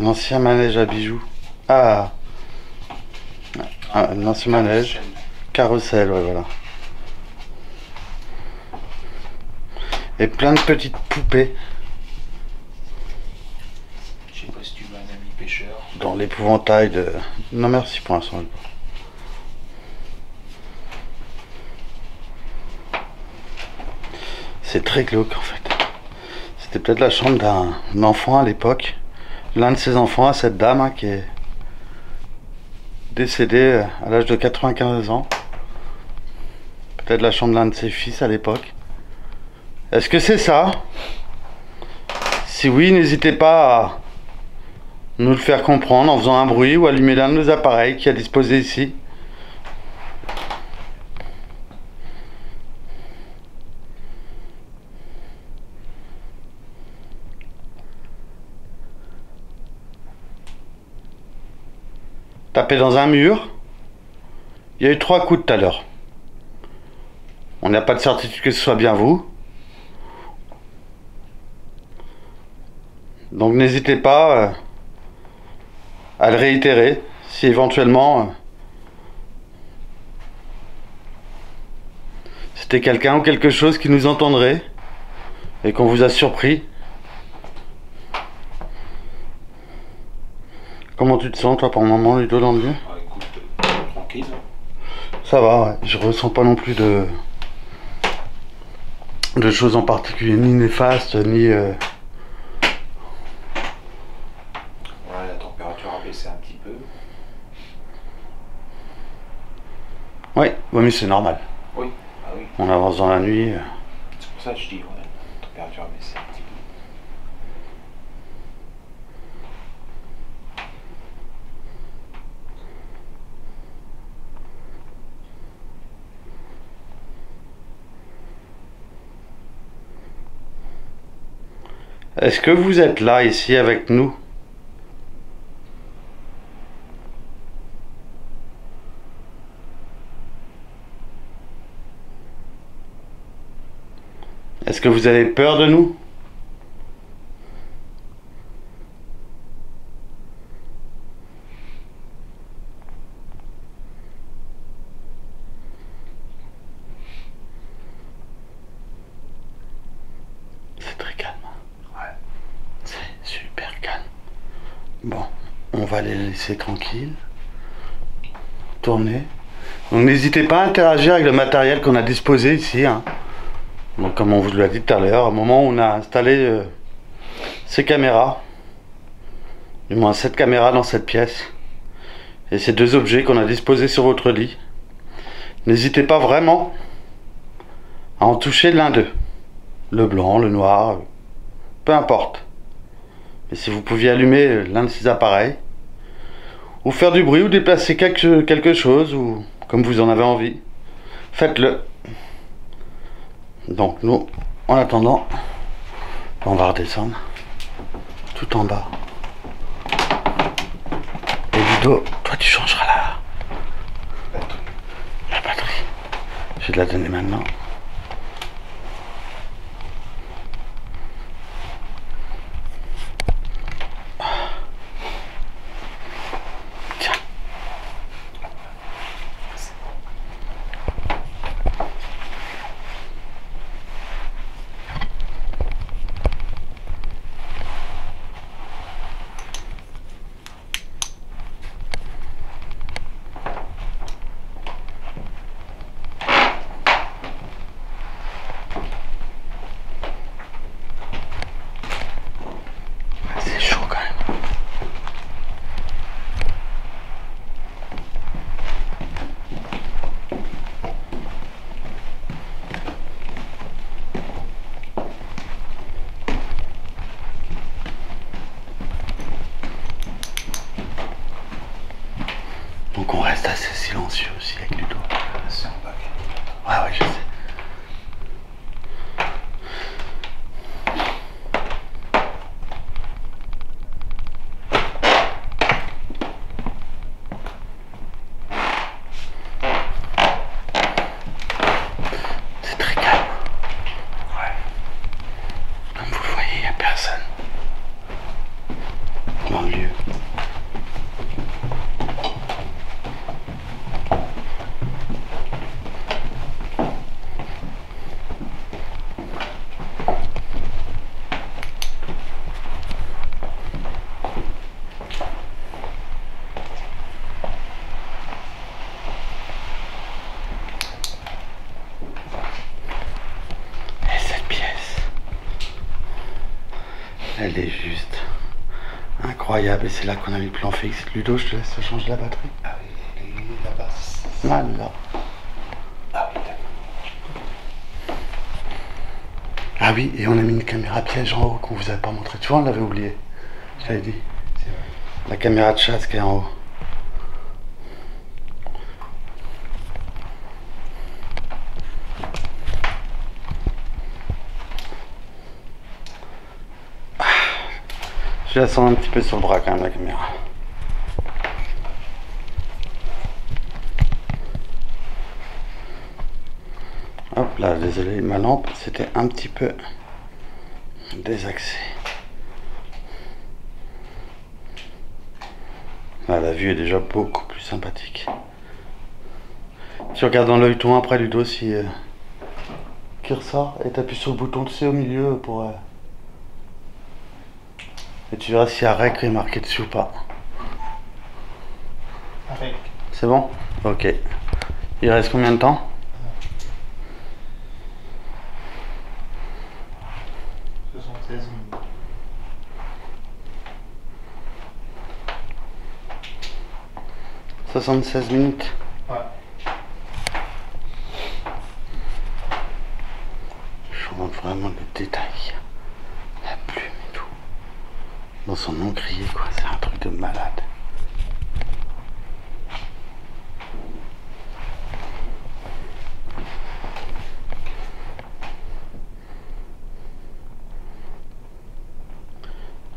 ancien manège à bijoux. Ah, un ancien manège. Carrousel, ouais, voilà. Et plein de petites poupées. Je sais pas si tu veux un ami pêcheur. Dans l'épouvantail de... Non merci pour l'instant. C'est très glauque en fait. C'était peut-être la chambre d'un enfant à l'époque. L'un de ses enfants, à cette dame hein, qui est décédée à l'âge de 95 ans. Peut-être la chambre de l'un de ses fils à l'époque. Est-ce que c'est ça? Si oui, n'hésitez pas à nous le faire comprendre en faisant un bruit ou allumer l'un de nos appareils qui est disposé ici. Tapez dans un mur. Il y a eu 3 coups tout à l'heure. On n'a pas de certitude que ce soit bien vous. Donc n'hésitez pas à le réitérer si éventuellement c'était quelqu'un ou quelque chose qui nous entendrait et qu'on vous a surpris. Comment tu te sens toi par moment, Ludo, dans le lieu? Écoute, tranquille. Ça va, ouais. Je ressens pas non plus de choses en particulier, ni néfastes, ni... Ouais, la température a baissé un petit peu. Oui, mais c'est normal. Oui, ah oui. On avance dans la nuit. C'est pour ça que je dis, ouais, la température a baissé un petit peu. Est-ce que vous êtes là, ici, avec nous? Est-ce que vous avez peur de nous? C'est très calme. Ouais. C'est super calme. Bon, on va les laisser tranquilles. Tourner. Donc n'hésitez pas à interagir avec le matériel qu'on a disposé ici. Hein. Donc comme on vous l'a dit tout à l'heure, au moment où on a installé ces caméras, du moins cette caméra dans cette pièce, et ces 2 objets qu'on a disposés sur votre lit, n'hésitez pas vraiment à en toucher l'un d'eux. Le blanc, le noir, peu importe. Mais si vous pouviez allumer l'un de ces appareils, ou faire du bruit, ou déplacer quelque chose, ou comme vous en avez envie, faites-le. Donc nous, en attendant, on va redescendre tout en bas. Et Ludo, toi tu changeras la batterie. Je vais te la donner maintenant. Tiens. C'est chaud quand même. Donc on reste assez silencieux aussi avec Ludo. C'est un bac. Ouais, je sais. C'est très calme. Ouais. Comme vous le voyez, il n'y a personne dans le lieu. Et cette pièce, elle est juste incroyable. Et c'est là qu'on a mis le plan fixe. Ludo, je te laisse changer la batterie. Ah oui, là-bas. Là. Ah oui, d'accord. Ah oui, et on a mis une caméra piège en haut qu'on vous avait pas montré. Tu vois, on l'avait oublié. Je t'avais dit. C'est vrai. La caméra de chasse qui est en haut. Je la sens un petit peu sur le bras quand même, la caméra. Hop là, désolé, ma lampe c'était un petit peu désaxé. Là, la vue est déjà beaucoup plus sympathique. Tu regardes dans l'œilleton après Ludo si qui ressort et t'appuies sur le bouton, tu sais, au milieu pour et tu verras s'il y a REC est marqué dessus ou pas. Avec. C'est bon? Ok. Il reste combien de temps? 76 minutes. 76 minutes. Ouais. Je vois vraiment le détail. La plume et tout. Dans son encrier, quoi. C'est un truc de malade.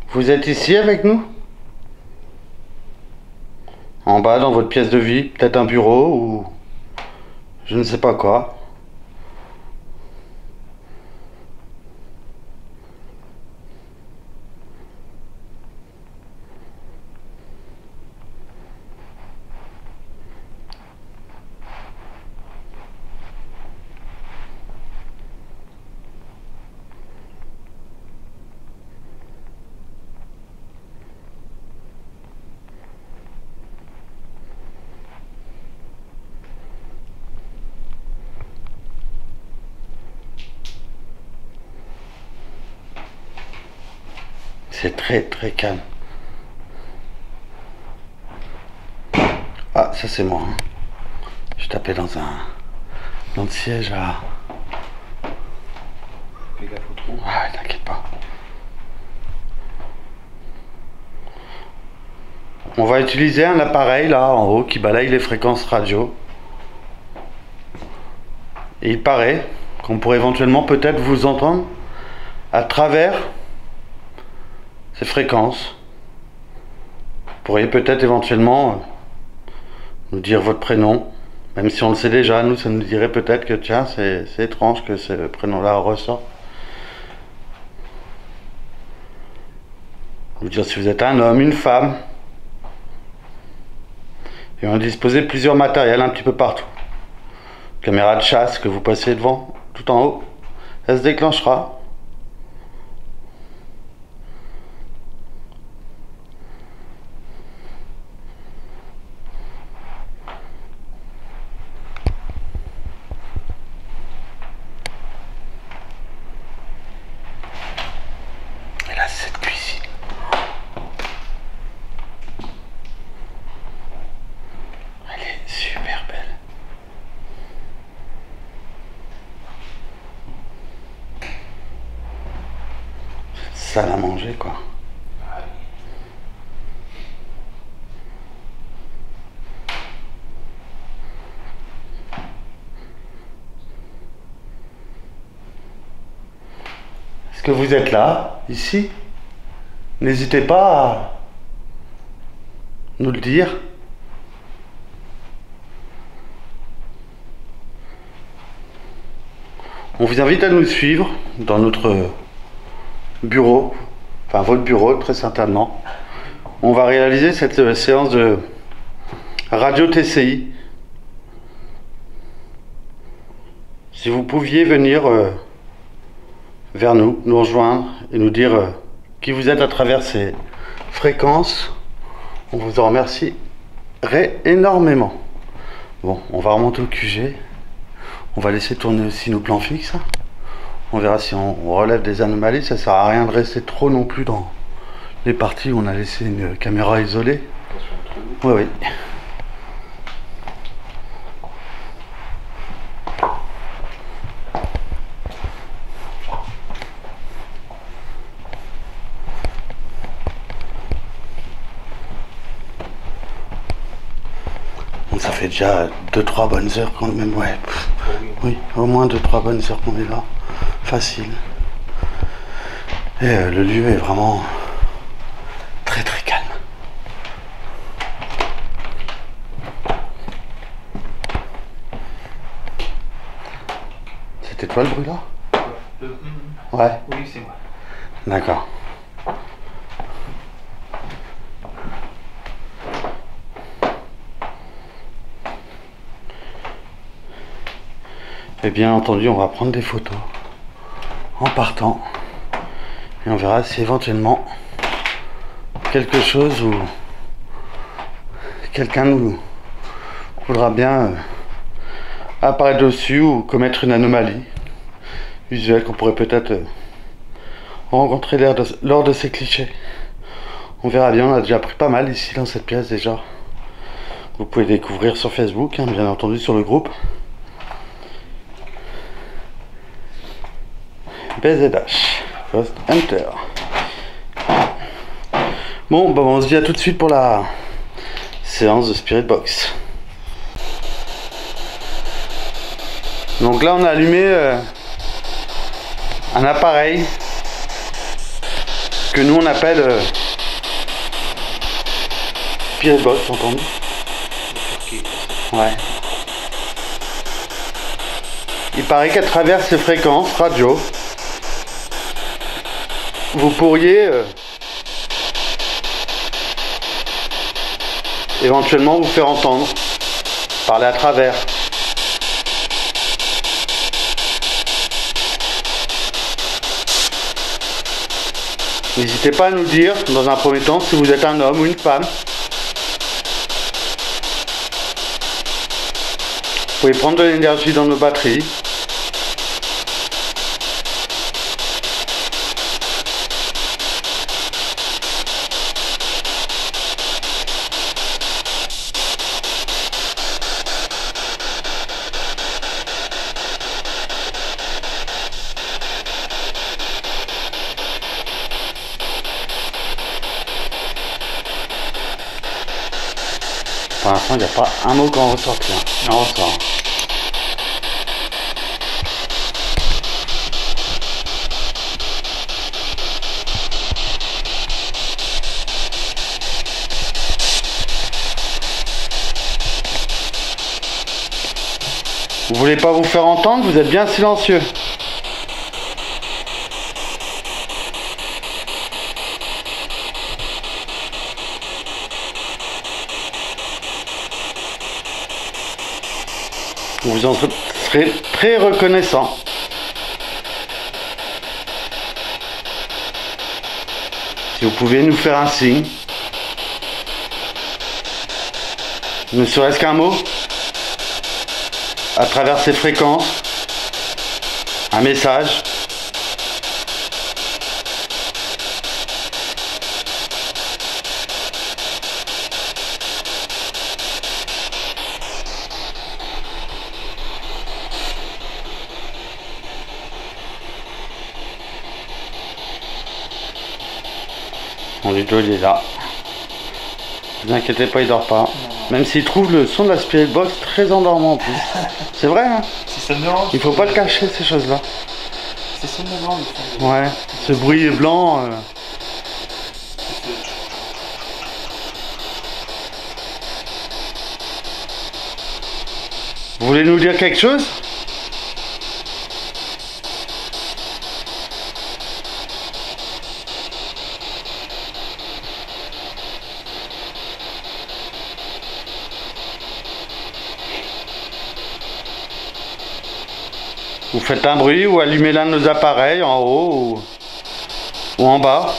Vous êtes ici avec nous? En bas, dans votre pièce de vie, peut-être un bureau ou je ne sais pas quoi. C'est très très calme. Ah, ça c'est moi. Hein. Je tapais dans le siège à... Fais gaffe au trou. Ah, t'inquiète pas. On va utiliser un appareil là en haut qui balaye les fréquences radio. Et il paraît qu'on pourrait éventuellement peut-être vous entendre à travers ces fréquences. Vous pourriez peut-être éventuellement nous dire votre prénom, même si on le sait déjà, nous ça nous dirait peut-être que tiens, c'est étrange que ce prénom-là ressort. Vous dire si vous êtes un homme, une femme. Et on a disposé plusieurs matériels un petit peu partout. Caméra de chasse que vous passez devant, tout en haut, elle se déclenchera. Et là, c'est cette cuisine. Elle est super belle. Salle à manger, quoi. Est-ce que vous êtes là, ici? N'hésitez pas à nous le dire. On vous invite à nous suivre dans notre bureau, enfin votre bureau très certainement. On va réaliser cette séance de radio TCI. Si vous pouviez venir vers nous rejoindre et nous dire qui vous êtes à travers ces fréquences, on vous en remercierait énormément. Bon, on va remonter au QG. On va laisser tourner aussi nos plans fixes. On verra si on relève des anomalies. Ça sert à rien de rester trop non plus dans les parties où on a laissé une caméra isolée. Oui, oui. Bon, ça fait déjà 2-3 bonnes heures quand même, ouais. Oui, au moins 2-3 bonnes heures qu'on est là. Facile. Et le lieu est vraiment très très calme. C'était toi le bruit là? Le... Ouais. Oui, c'est moi. D'accord. Et bien entendu, on va prendre des photos en partant. Et on verra si éventuellement quelque chose ou quelqu'un nous voudra bien apparaître dessus ou commettre une anomalie visuelle qu'on pourrait peut-être rencontrer lors de ces clichés. On verra bien, on a déjà pris pas mal ici dans cette pièce déjà. Vous pouvez découvrir sur Facebook, hein, bien entendu sur le groupe. BZH, First Enter. Bon, bah on se dit à tout de suite pour la séance de Spirit Box. Donc là on a allumé un appareil que nous on appelle Spirit Box, entendu? Ouais. Il paraît qu'à travers ces fréquences radio, vous pourriez éventuellement vous faire entendre, parler à travers. N'hésitez pas à nous dire dans un premier temps si vous êtes un homme ou une femme. Vous pouvez prendre de l'énergie dans nos batteries. Pour l'instant, il n'y a pas un mot qui en ressortir. Il en ressort. Vous voulez pas vous faire entendre? Vous êtes bien silencieux. Vous en serez très reconnaissant. Si vous pouvez nous faire un signe, ne serait-ce qu'un mot, à travers ces fréquences, un message. Mon Ludo il est là. Ne vous inquiétez pas, il dort pas. Même s'il trouve le son de la Spirit Box très endormant en plus. C'est vrai, hein? Si ça me dérange, il faut pas le cacher, ces choses-là. C'est sonnement blanc, le son. Ouais, ce bruit blanc. Vous voulez nous dire quelque chose? Vous faites un bruit ou allumez l'un de nos appareils en haut ou en bas.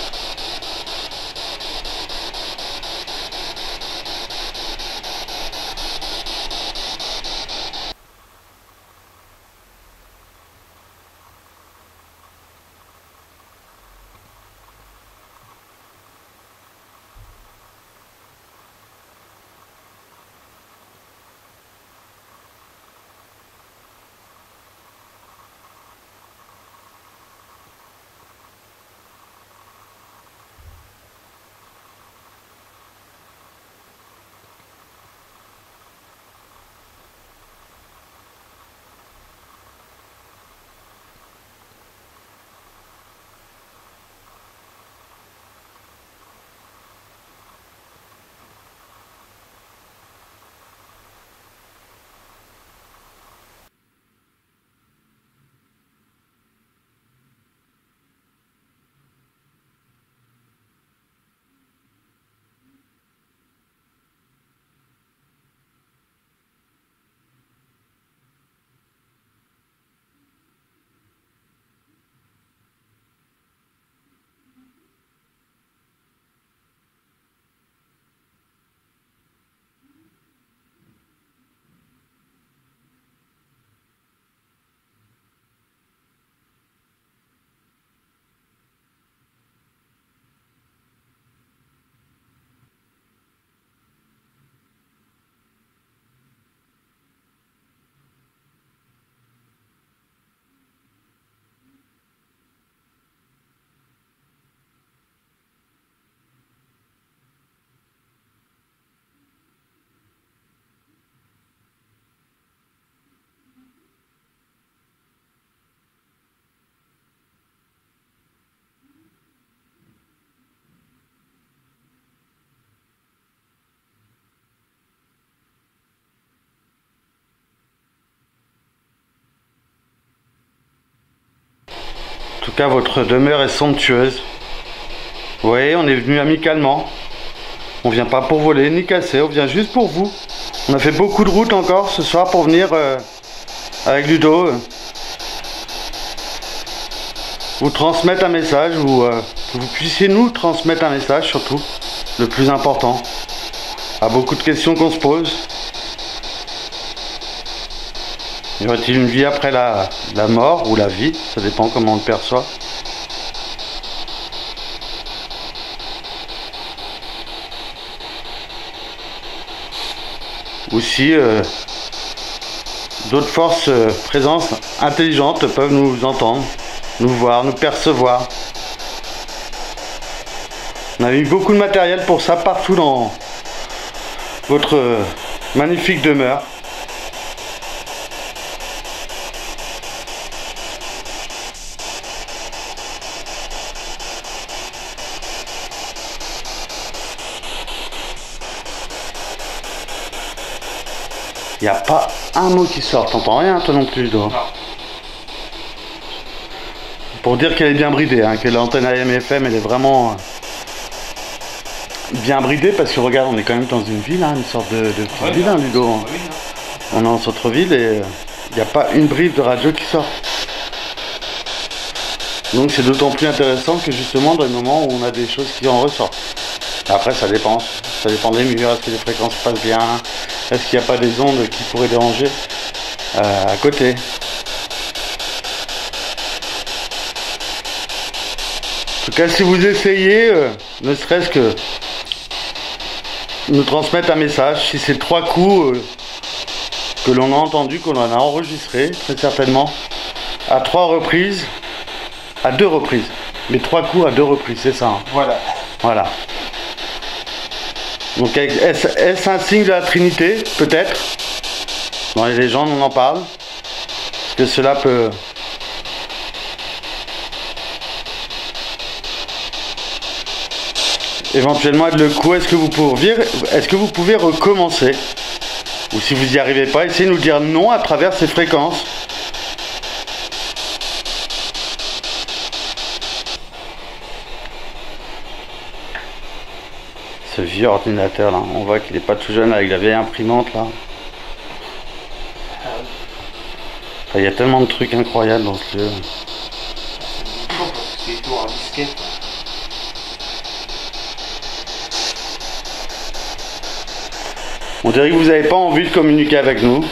tout cas, votre demeure est somptueuse. Vous voyez, on est venu amicalement. On vient pas pour voler ni casser, on vient juste pour vous. On a fait beaucoup de route encore ce soir pour venir avec Ludo. Vous transmettre un message, ou que vous puissiez nous transmettre un message surtout, le plus important. À beaucoup de questions qu'on se pose. Y aurait-il une vie après la mort ou la vie? Ça dépend comment on le perçoit. Ou si d'autres forces présences intelligentes peuvent nous entendre, nous voir, nous percevoir. On a eu beaucoup de matériel pour ça partout dans votre magnifique demeure. Il n'y a pas un mot qui sort, t'entends rien toi non plus, Ludo. Pour dire qu'elle est bien bridée, hein, que l'antenne AM/FM elle est vraiment bien bridée, parce que regarde, on est quand même dans une ville, hein, une sorte de petite ville, hein, Ludo. Hein. On est en centre-ville et il n'y a pas une bride de radio qui sort. Donc c'est d'autant plus intéressant que justement dans les moments où on a des choses qui en ressortent. Après ça dépend des murs, est-ce que les fréquences passent bien, est-ce qu'il n'y a pas des ondes qui pourraient déranger à côté. En tout cas, si vous essayez, ne serait-ce que nous transmettre un message, si c'est 3 coups que l'on a entendu, qu'on en a enregistré, très certainement, à 3 reprises, à 2 reprises, mais 3 coups à 2 reprises, c'est ça. Hein. Voilà. Donc est-ce un signe de la Trinité? Peut-être. Dans les légendes, on en parle. Est-ce que cela peut... éventuellement être le coup? Est-ce que vous pouvez recommencer? Ou si vous n'y arrivez pas, essayez de nous dire non à travers ces fréquences. Ce vieux ordinateur là, on voit qu'il n'est pas tout jeune avec la vieille imprimante là. Il y a tellement de trucs incroyables dans ce jeu. C'est toujours un disquette. On dirait que vous n'avez pas envie de communiquer avec nous.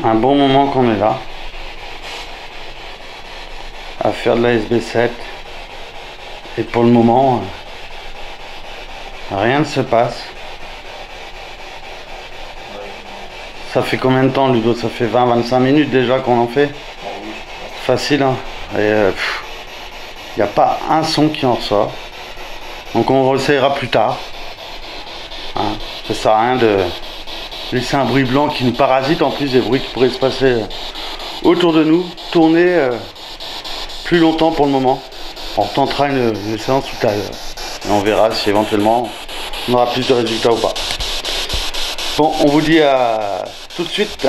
Un bon moment qu'on est là à faire de la SB7 et pour le moment rien ne se passe. Ça fait combien de temps, Ludo? Ça fait 20-25 minutes déjà qu'on en fait. Facile, hein. Et il n'y a pas un son qui en ressort, donc on essaiera plus tard, hein. Ça sert à rien de laisser un bruit blanc qui nous parasite, en plus des bruits qui pourraient se passer autour de nous. Tourner plus longtemps pour le moment. On retentera une séance tout à l'heure et on verra si éventuellement on aura plus de résultats ou pas. Bon, on vous dit à tout de suite.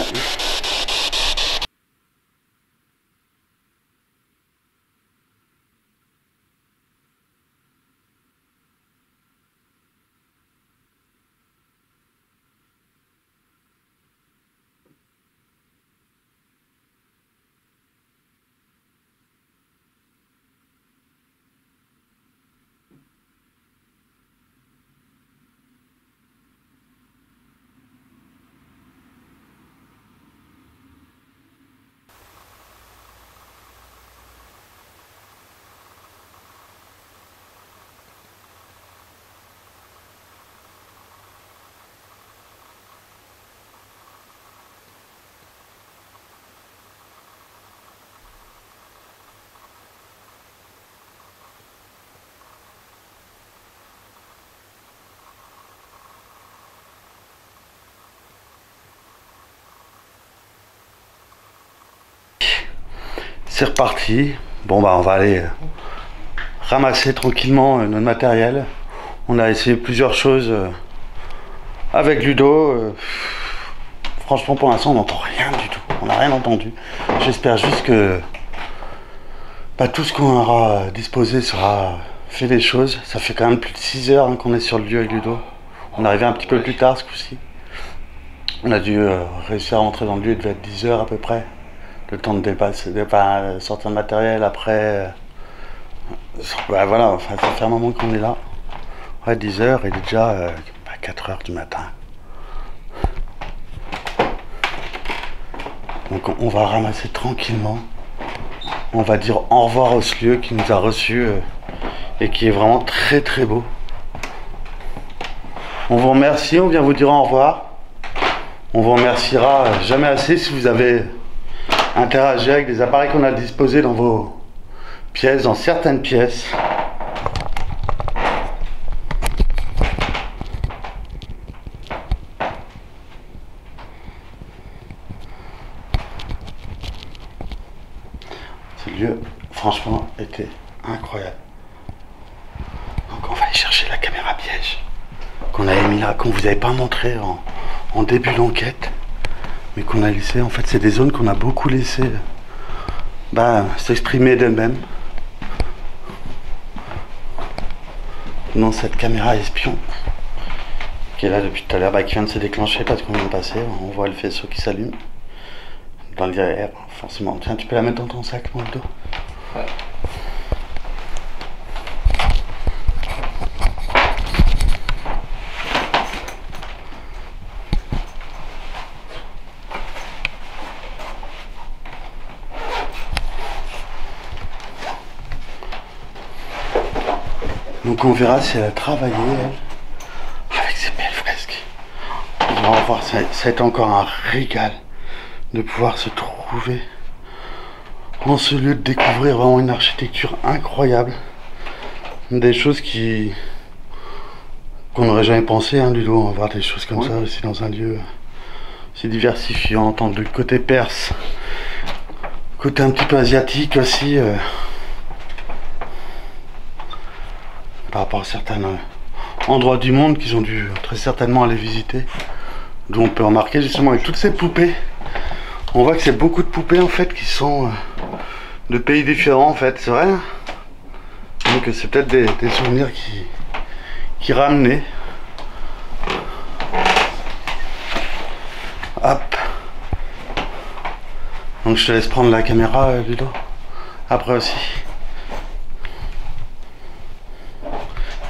C'est reparti. Bon bah on va aller ramasser tranquillement notre matériel. On a essayé plusieurs choses avec Ludo. Franchement pour l'instant on n'entend rien du tout. On n'a rien entendu. J'espère juste que tout ce qu'on aura disposé sera fait des choses. Ça fait quand même plus de 6 heures qu'on est sur le lieu avec Ludo. On est arrivé un petit peu plus tard ce coup-ci. On a dû réussir à rentrer dans le lieu, il devait être 10 heures à peu près. Le temps de sortir le matériel après. Voilà, enfin, ça fait un moment qu'on est là. Ouais, 10 heures, il est déjà 4 heures du matin. Donc on va ramasser tranquillement. On va dire au revoir à ce lieu qui nous a reçus et qui est vraiment très très beau. On vous remercie, on vient vous dire au revoir. On vous remerciera jamais assez si vous avez interagi avec les appareils qu'on a disposés dans vos pièces, dans certaines pièces. Ce lieu, franchement, était incroyable. Donc on va aller chercher la caméra piège qu'on avait mis là, qu'on vous avait pas montré en début d'enquête, mais qu'on a laissé. En fait, c'est des zones qu'on a beaucoup laissé s'exprimer d'elles-mêmes. Dans cette caméra espion qui est là depuis tout à l'heure, qui vient de se déclencher parce qu'on vient de passer. On voit le faisceau qui s'allume dans le derrière, forcément. Tiens, tu peux la mettre dans ton sac, mon dos. Ouais. Donc on verra si elle a travaillé, elle, avec ses belles fresques. On va voir, ça va être encore un régal de pouvoir se trouver en ce lieu, de découvrir vraiment une architecture incroyable. Des choses qu'on n'aurait jamais pensé, Ludo. On va voir des choses comme ça aussi dans un lieu si diversifiant, tant du côté perse, côté un petit peu asiatique aussi. Par rapport à certains endroits du monde qu'ils ont dû très certainement aller visiter, d'où on peut remarquer justement avec toutes ces poupées, on voit que c'est beaucoup de poupées en fait qui sont de pays différents en fait, c'est vrai. Donc c'est peut-être des souvenirs qui ramenaient. Hop. Donc je te laisse prendre la caméra, Ludo, après aussi.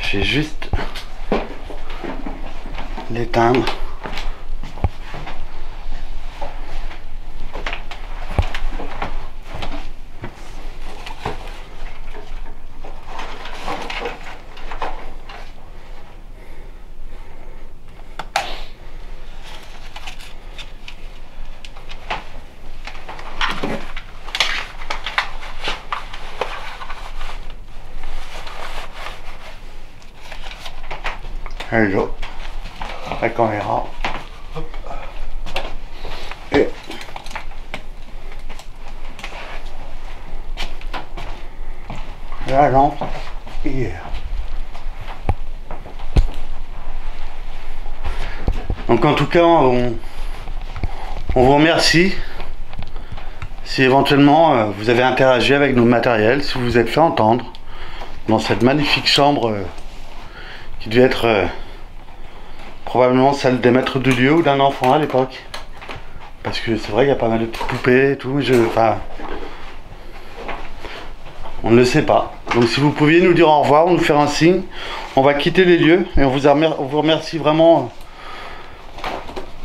Je vais juste l'éteindre. Hello, la caméra. Hop. Et la lampe hier. Donc en tout cas, on vous remercie si éventuellement vous avez interagi avec nos matériels, si vous vous êtes fait entendre dans cette magnifique chambre qui devait être probablement celle des maîtres du lieu ou d'un enfant à l'époque. Parce que c'est vrai qu'il y a pas mal de petites poupées et tout, on ne le sait pas. Donc si vous pouviez nous dire au revoir ou nous faire un signe, on va quitter les lieux et on vous remercie vraiment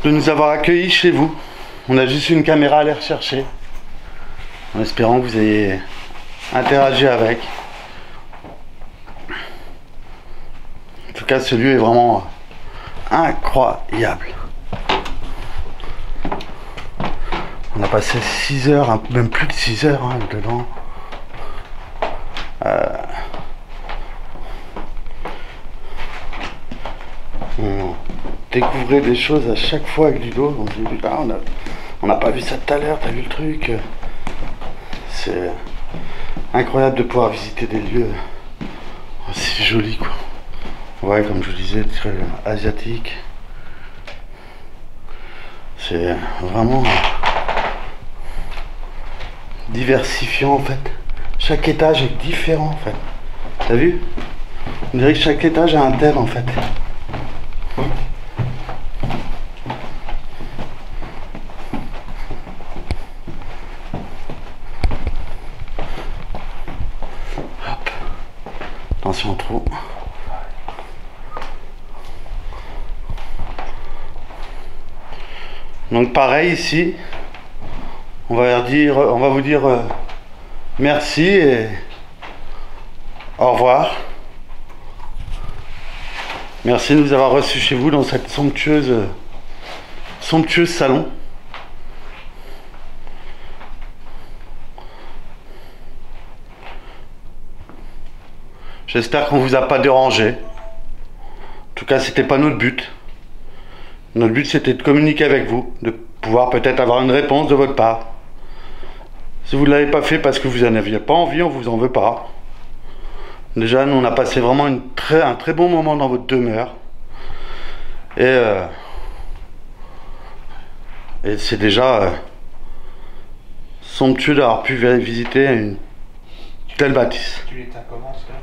de nous avoir accueillis chez vous. On a juste une caméra à aller rechercher, en espérant que vous ayez interagi avec. En tout cas, ce lieu est vraiment incroyable. On a passé 6 heures, même plus de 6 heures dedans. On découvrait des choses à chaque fois avec Ludo. On n'a pas vu ça tout à l'heure, t'as vu le truc? c'est incroyable de pouvoir visiter des lieux aussi jolis, quoi. Ouais, comme je vous disais, très asiatique. C'est vraiment diversifiant en fait. Chaque étage est différent en fait. T'as vu? On dirait que chaque étage a un thème en fait. Hop. Attention au trou. Donc pareil ici, on va vous dire merci et au revoir. Merci de nous avoir reçus chez vous dans cette somptueuse salon. J'espère qu'on vous a pas dérangé. En tout cas, c'était pas notre but. Notre but, c'était de communiquer avec vous, de pouvoir peut-être avoir une réponse de votre part. Si vous ne l'avez pas fait parce que vous n'en aviez pas envie, on vous en veut pas. Déjà, nous, on a passé vraiment un très bon moment dans votre demeure. Et c'est déjà somptueux d'avoir pu visiter une telle bâtisse. Tu l'éteins comment, ça?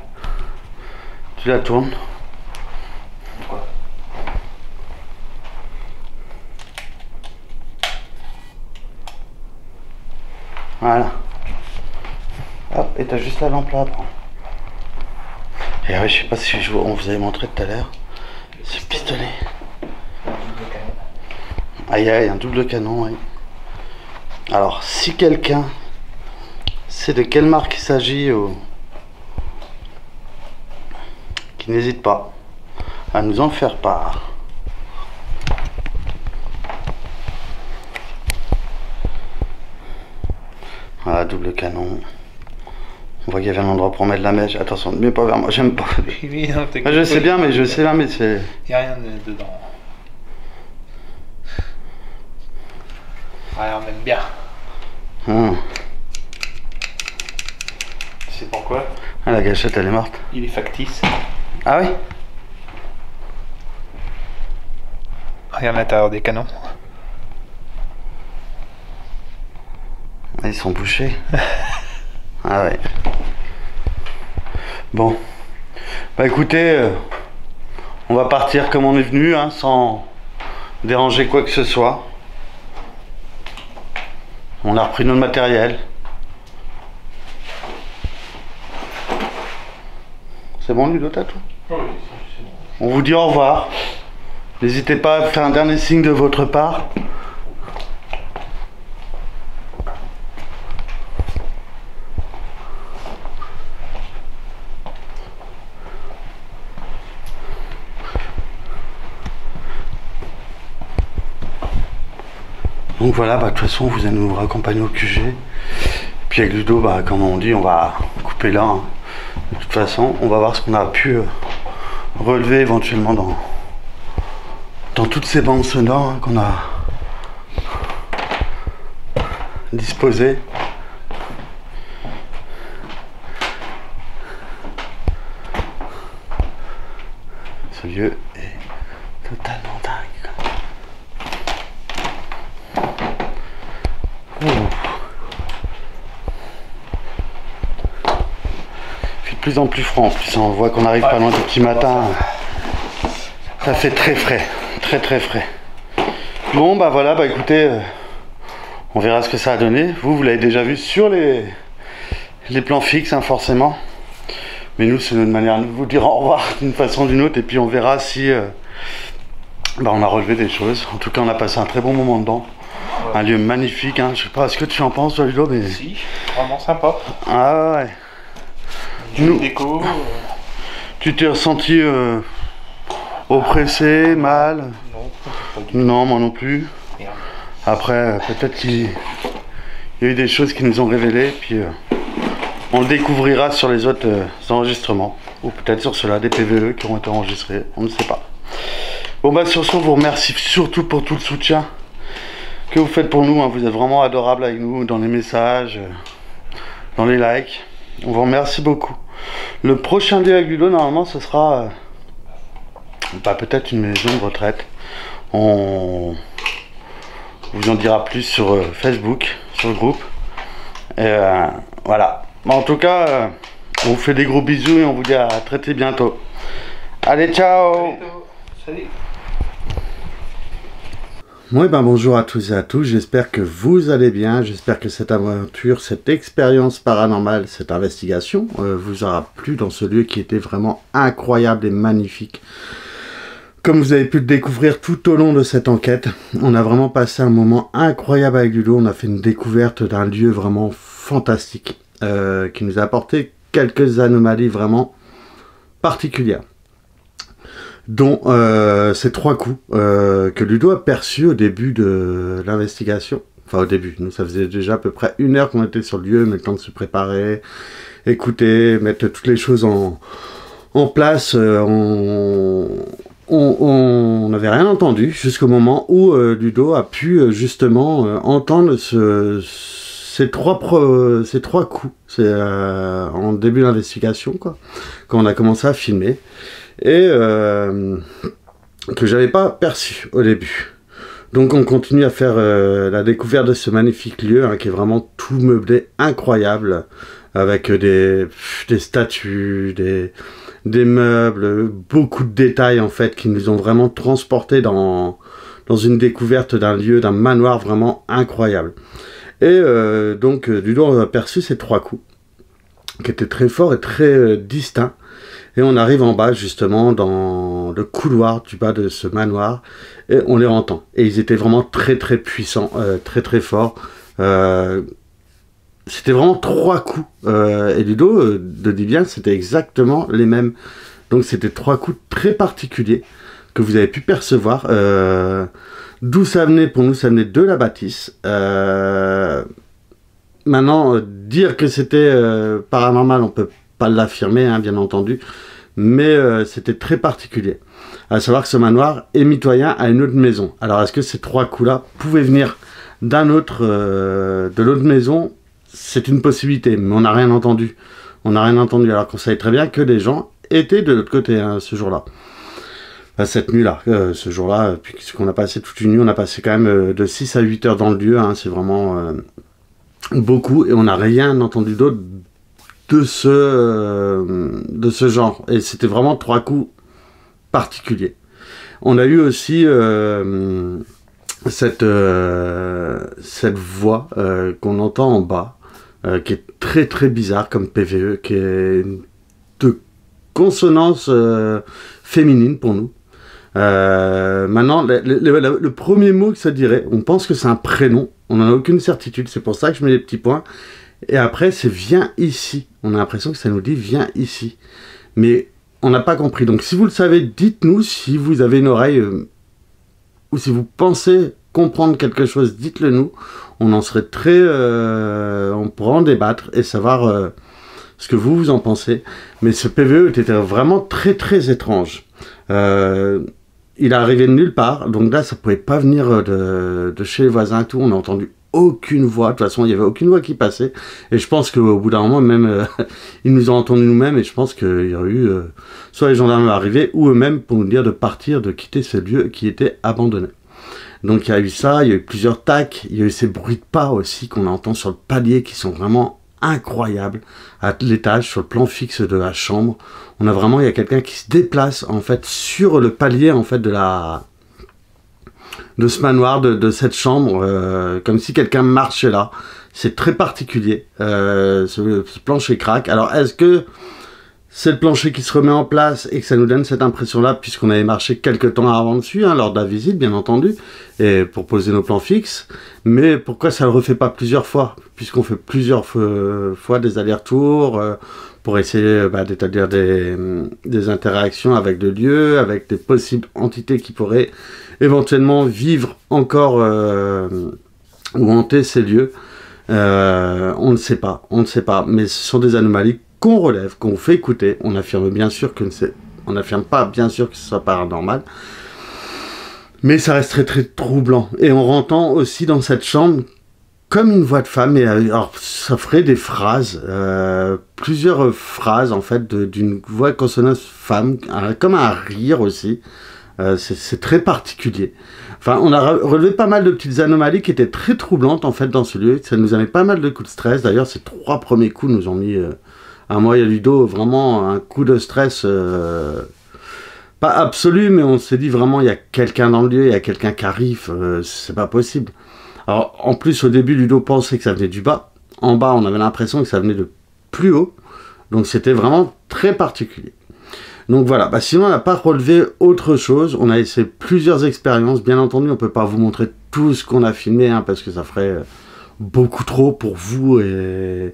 Tu la tournes. Voilà. Hop, et t'as juste la lampe là à prendre. Et ouais, je sais pas si on vous avait montré tout à l'heure. Ce pistolet. Aïe aïe, un double canon, oui. Alors, si quelqu'un sait de quelle marque il s'agit, qui n'hésite pas à nous en faire part. Voilà, double canon. On voit qu'il y avait un endroit pour mettre la mèche. Attention, mais pas vers moi, j'aime pas. Oui, non, Je sais bien, mais c'est... Il n'y a rien dedans. Ouais, on aime bien. Tu sais pourquoi? Ah, la gâchette, elle est morte. Il est factice. Ah oui? Regarde l'intérieur des canons. Ils sont bouchés. Ah ouais. Bon. Bah écoutez, on va partir comme on est venu, hein, sans déranger quoi que ce soit. On a repris notre matériel. C'est bon, Ludo, t'as tout? Oui, c'est bon. On vous dit au revoir. N'hésitez pas à faire un dernier signe de votre part. Donc voilà, bah, de toute façon, vous allez nous raccompagner au QG. Puis avec Ludo, bah, comme on dit, on va couper là. Hein. De toute façon, on va voir ce qu'on a pu relever éventuellement dans toutes ces bandes sonores, hein, qu'on a disposées. Ce lieu est totalement dingue. Il fait de plus en plus froid, en plus on voit qu'on arrive pas loin du petit matin. Ça fait très frais, très frais. Bon bah voilà, bah écoutez, on verra ce que ça a donné. Vous l'avez déjà vu sur les plans fixes, hein, forcément. Mais nous, c'est notre manière de vous dire au revoir d'une façon ou d'une autre, et puis on verra si bah, on a relevé des choses. En tout cas, on a passé un très bon moment dedans. Ouais. Un lieu magnifique, hein. Je sais pas ce que tu en penses, toi, Ludo, mais... Si, vraiment sympa. Ah ouais. Nous, déco. Tu t'es ressenti oppressé, mal? Non, moi non plus. Merde. Après, peut-être qu'il y a eu des choses qui nous ont révélées, puis on le découvrira sur les autres enregistrements. Ou peut-être sur ceux-là, des PVE qui ont été enregistrés, on ne sait pas. Bon bah sur ce, on vous remercie surtout pour tout le soutien que vous faites pour nous, hein. Vous êtes vraiment adorables avec nous dans les messages, dans les likes. On vous remercie beaucoup. Le prochain lieu avec Ludo, normalement, ce sera peut-être une maison de retraite. On vous en dira plus sur Facebook, sur le groupe. Et voilà. En tout cas, on vous fait des gros bisous et on vous dit à très bientôt. Allez, ciao. Salut. Oui, bonjour à tous et à tous, j'espère que vous allez bien, j'espère que cette aventure, cette expérience paranormale, cette investigation vous aura plu dans ce lieu qui était vraiment incroyable et magnifique. Comme vous avez pu le découvrir tout au long de cette enquête, on a vraiment passé un moment incroyable avec Ludo, on a fait une découverte d'un lieu vraiment fantastique, qui nous a apporté quelques anomalies vraiment particulières. Dont ces 3 coups que Ludo a perçus au début de l'investigation. Enfin au début, nous ça faisait déjà à peu près 1 heure qu'on était sur le lieu, mais le temps de se préparer, écouter, mettre toutes les choses en place. On n'avait rien entendu jusqu'au moment où Ludo a pu justement entendre ces trois coups. C'est en début d'investigation, quoi, quand on a commencé à filmer. Et que j'avais pas perçu au début. Donc on continue à faire la découverte de ce magnifique lieu qui est vraiment tout meublé, incroyable, avec des statues, des meubles, beaucoup de détails en fait qui nous ont vraiment transportés dans une découverte d'un lieu, d'un manoir vraiment incroyable. Et donc Ludo a perçu ces 3 coups qui étaient très forts et très distincts. Et on arrive en bas, justement, dans le couloir du bas de ce manoir, et on les entend. Et ils étaient vraiment très puissants, très forts. C'était vraiment 3 coups. Et Ludo dit bien, c'était exactement les mêmes. Donc c'était 3 coups très particuliers que vous avez pu percevoir. D'où ça venait, pour nous, ça venait de la bâtisse. Maintenant, dire que c'était paranormal, on peut pas l'affirmer, bien entendu, mais c'était très particulier. À savoir que ce manoir est mitoyen à une autre maison. Alors, est-ce que ces 3 coups-là pouvaient venir de l'autre maison? C'est une possibilité, mais on n'a rien entendu. On n'a rien entendu, alors qu'on savait très bien que les gens étaient de l'autre côté ce jour-là. Cette nuit-là, ce jour-là, puisqu'on a passé toute une nuit, on a passé quand même de 6 à 8 heures dans le lieu, c'est vraiment beaucoup, et on n'a rien entendu d'autre de ce genre. Et c'était vraiment 3 coups particuliers. On a eu aussi cette voix qu'on entend en bas, qui est très bizarre comme PVE, qui est de consonance féminine pour nous. Maintenant, le premier mot que ça dirait, on pense que c'est un prénom, on n'en a aucune certitude, c'est pour ça que je mets les petits points. Et après, c'est viens ici. On a l'impression que ça nous dit viens ici. Mais on n'a pas compris. Donc si vous le savez, dites-nous si vous avez une oreille ou si vous pensez comprendre quelque chose, dites-le nous. On en serait on pourra en débattre et savoir ce que vous en pensez. Mais ce PVE était vraiment très étrange. Il est arrivé de nulle part. Donc là, ça pouvait pas venir de chez les voisins. Tout. On a entendu aucune voix, de toute façon il n'y avait aucune voix qui passait, et je pense qu'au bout d'un moment même ils nous ont entendus nous-mêmes, et je pense qu'il y aurait eu soit les gendarmes arrivés ou eux-mêmes pour nous dire de partir, de quitter ce lieu qui était abandonné. Donc il y a eu ça, il y a eu plusieurs tacs, il y a eu ces bruits de pas aussi qu'on entend sur le palier qui sont vraiment incroyables à l'étage, sur le plan fixe de la chambre. On a vraiment, il y a quelqu'un qui se déplace en fait sur le palier en fait de ce manoir, de cette chambre, comme si quelqu'un marchait là. C'est très particulier, ce plancher craque. Alors, est-ce que c'est le plancher qui se remet en place et que ça nous donne cette impression-là, puisqu'on avait marché quelques temps avant dessus, lors de la visite, bien entendu, et pour poser nos plans fixes. Mais pourquoi ça ne le refait pas plusieurs fois, puisqu'on fait plusieurs fois des allers-retours pour essayer d'établir des interactions avec le lieu, avec des possibles entités qui pourraient éventuellement vivre encore ou hanter ces lieux. On ne sait pas, mais ce sont des anomalies qu'on relève, qu'on fait écouter. On affirme bien sûr on n'affirme pas bien sûr que ce soit paranormal, mais ça reste très troublant. Et on entend aussi dans cette chambre comme une voix de femme, et alors ça ferait des phrases, plusieurs phrases en fait d'une voix consonance femme, comme un rire aussi. C'est très particulier. Enfin, on a relevé pas mal de petites anomalies qui étaient très troublantes en fait dans ce lieu. Ça nous a mis pas mal de coups de stress. D'ailleurs, ces 3 premiers coups nous ont mis à moi et à Ludo vraiment un coup de stress. Pas absolu, mais on s'est dit vraiment il y a quelqu'un dans le lieu, il y a quelqu'un qui arrive, c'est pas possible. Alors en plus au début Ludo pensait que ça venait du bas, en bas on avait l'impression que ça venait de plus haut, donc c'était vraiment très particulier. Donc voilà, sinon on n'a pas relevé autre chose, on a essayé plusieurs expériences, bien entendu on peut pas vous montrer tout ce qu'on a filmé, hein, parce que ça ferait beaucoup trop pour vous, et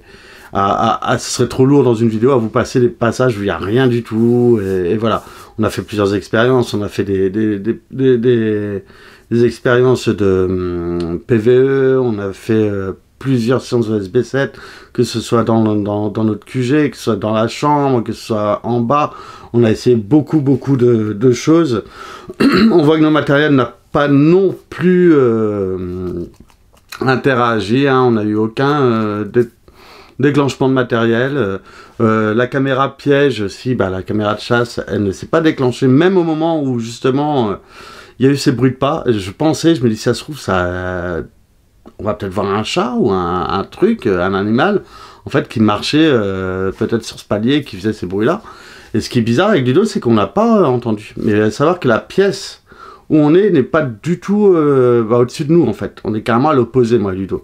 ce serait trop lourd dans une vidéo à vous passer des passages où il n'y a rien du tout, et voilà. On a fait plusieurs expériences, on a fait des expériences de PVE, on a fait plusieurs séances de SB7, que ce soit dans notre QG, que ce soit dans la chambre, que ce soit en bas. On a essayé beaucoup de choses. On voit que nos matériels n'ont pas non plus interagi, hein. On n'a eu aucun déclenchement de matériel. La caméra piège, si, la caméra de chasse, elle ne s'est pas déclenchée, même au moment où justement il y a eu ces bruits de pas. Je me dis, si ça se trouve, on va peut-être voir un chat ou un truc, un animal, en fait, qui marchait peut-être sur ce palier, qui faisait ces bruits-là. Et ce qui est bizarre avec Ludo, c'est qu'on n'a pas entendu. Mais à savoir que la pièce où on est n'est pas du tout au-dessus de nous, en fait. On est carrément à l'opposé, moi et Ludo.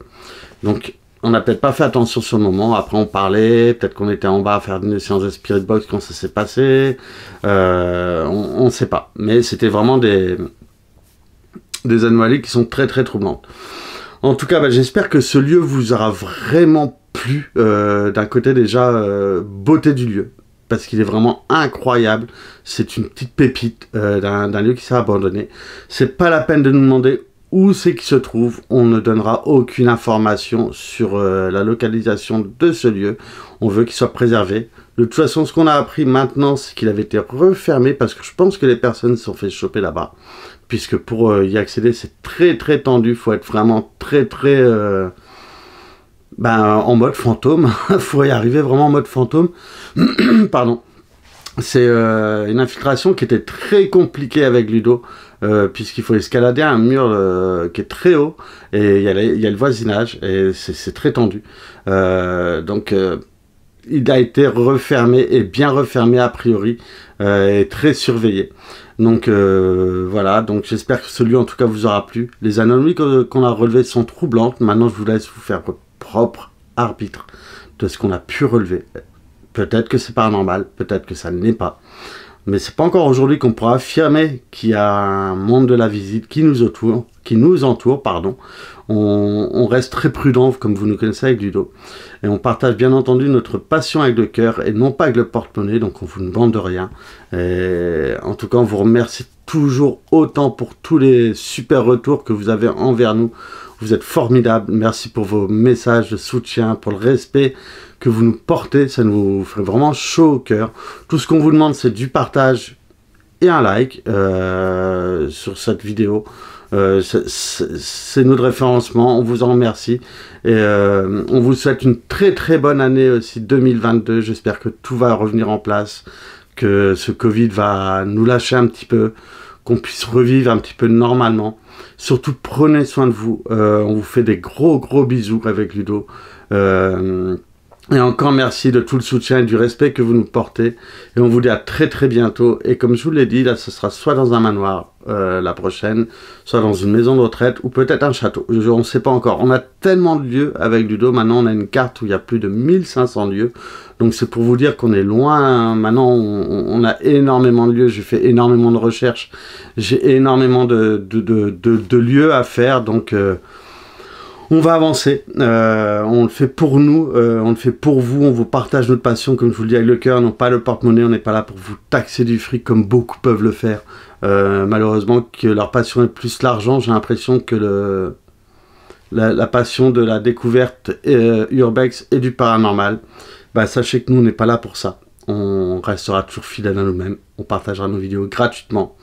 Donc, on n'a peut-être pas fait attention sur le moment. Après, on parlait. Peut-être qu'on était en bas à faire une séance de Spirit Box quand ça s'est passé. On ne sait pas. Mais c'était vraiment des anomalies qui sont très troublantes. En tout cas, j'espère que ce lieu vous aura vraiment plu. D'un côté, déjà, beauté du lieu. Parce qu'il est vraiment incroyable. C'est une petite pépite d'un lieu qui s'est abandonné. C'est pas la peine de nous demander où c'est qu'il se trouve. On ne donnera aucune information sur la localisation de ce lieu. On veut qu'il soit préservé. De toute façon, ce qu'on a appris maintenant, c'est qu'il avait été refermé parce que je pense que les personnes se sont fait choper là-bas. Puisque pour y accéder, c'est très tendu. Il faut être vraiment très en mode fantôme. Il faut y arriver vraiment en mode fantôme. Pardon. C'est une infiltration qui était très compliquée avec Ludo, puisqu'il faut escalader un mur qui est très haut, et il y a le voisinage, et c'est très tendu. Donc il a été refermé, et bien refermé a priori, et très surveillé. Donc voilà, donc j'espère que ce lieu en tout cas vous aura plu. Les anomalies qu'on a relevées sont troublantes. Maintenant je vous laisse vous faire votre propre arbitre de ce qu'on a pu relever. Peut-être que c'est paranormal, peut-être que ça ne l'est pas. Mais c'est pas encore aujourd'hui qu'on pourra affirmer qu'il y a un monde de la visite qui nous entoure, pardon. On reste très prudent, comme vous nous connaissez avec Ludo. Et on partage bien entendu notre passion avec le cœur et non pas avec le porte-monnaie, donc on vous ne demande rien. Et en tout cas, on vous remercie toujours autant pour tous les super retours que vous avez envers nous. Vous êtes formidables. Merci pour vos messages de soutien, pour le respect que vous nous portez. Ça nous ferait vraiment chaud au cœur. Tout ce qu'on vous demande, c'est du partage et un like sur cette vidéo. C'est notre référencement. On vous en remercie. Et on vous souhaite une très bonne année aussi 2022. J'espère que tout va revenir en place, que ce Covid va nous lâcher un petit peu, qu'on puisse revivre un petit peu normalement. Surtout prenez soin de vous. On vous fait des gros bisous avec Ludo. Et encore merci de tout le soutien et du respect que vous nous portez. Et on vous dit à très bientôt. Et comme je vous l'ai dit, là ce sera soit dans un manoir la prochaine, soit dans une maison de retraite ou peut-être un château. On ne sait pas encore. On a tellement de lieux avec Ludo. Maintenant on a une carte où il y a plus de 1500 lieux. Donc c'est pour vous dire qu'on est loin. Maintenant on a énormément de lieux. J'ai fait énormément de recherches. J'ai énormément de lieux à faire. Donc on va avancer, on le fait pour nous, on le fait pour vous, on vous partage notre passion, comme je vous le dis, avec le cœur, non pas le porte-monnaie, on n'est pas là pour vous taxer du fric comme beaucoup peuvent le faire. Malheureusement, que leur passion est plus l'argent, j'ai l'impression que la passion de la découverte urbex et du paranormal, sachez que nous, on n'est pas là pour ça. On restera toujours fidèle à nous-mêmes, on partagera nos vidéos gratuitement.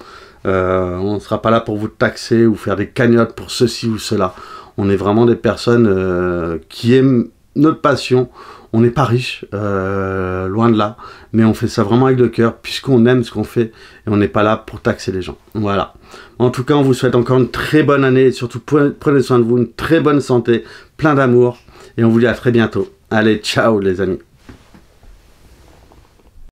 On ne sera pas là pour vous taxer ou faire des cagnottes pour ceci ou cela. On est vraiment des personnes qui aiment notre passion. On n'est pas riche, loin de là, mais on fait ça vraiment avec le cœur, puisqu'on aime ce qu'on fait, et on n'est pas là pour taxer les gens. Voilà. En tout cas, on vous souhaite encore une très bonne année, et surtout prenez soin de vous, une très bonne santé, plein d'amour, et on vous dit à très bientôt. Allez, ciao les amis.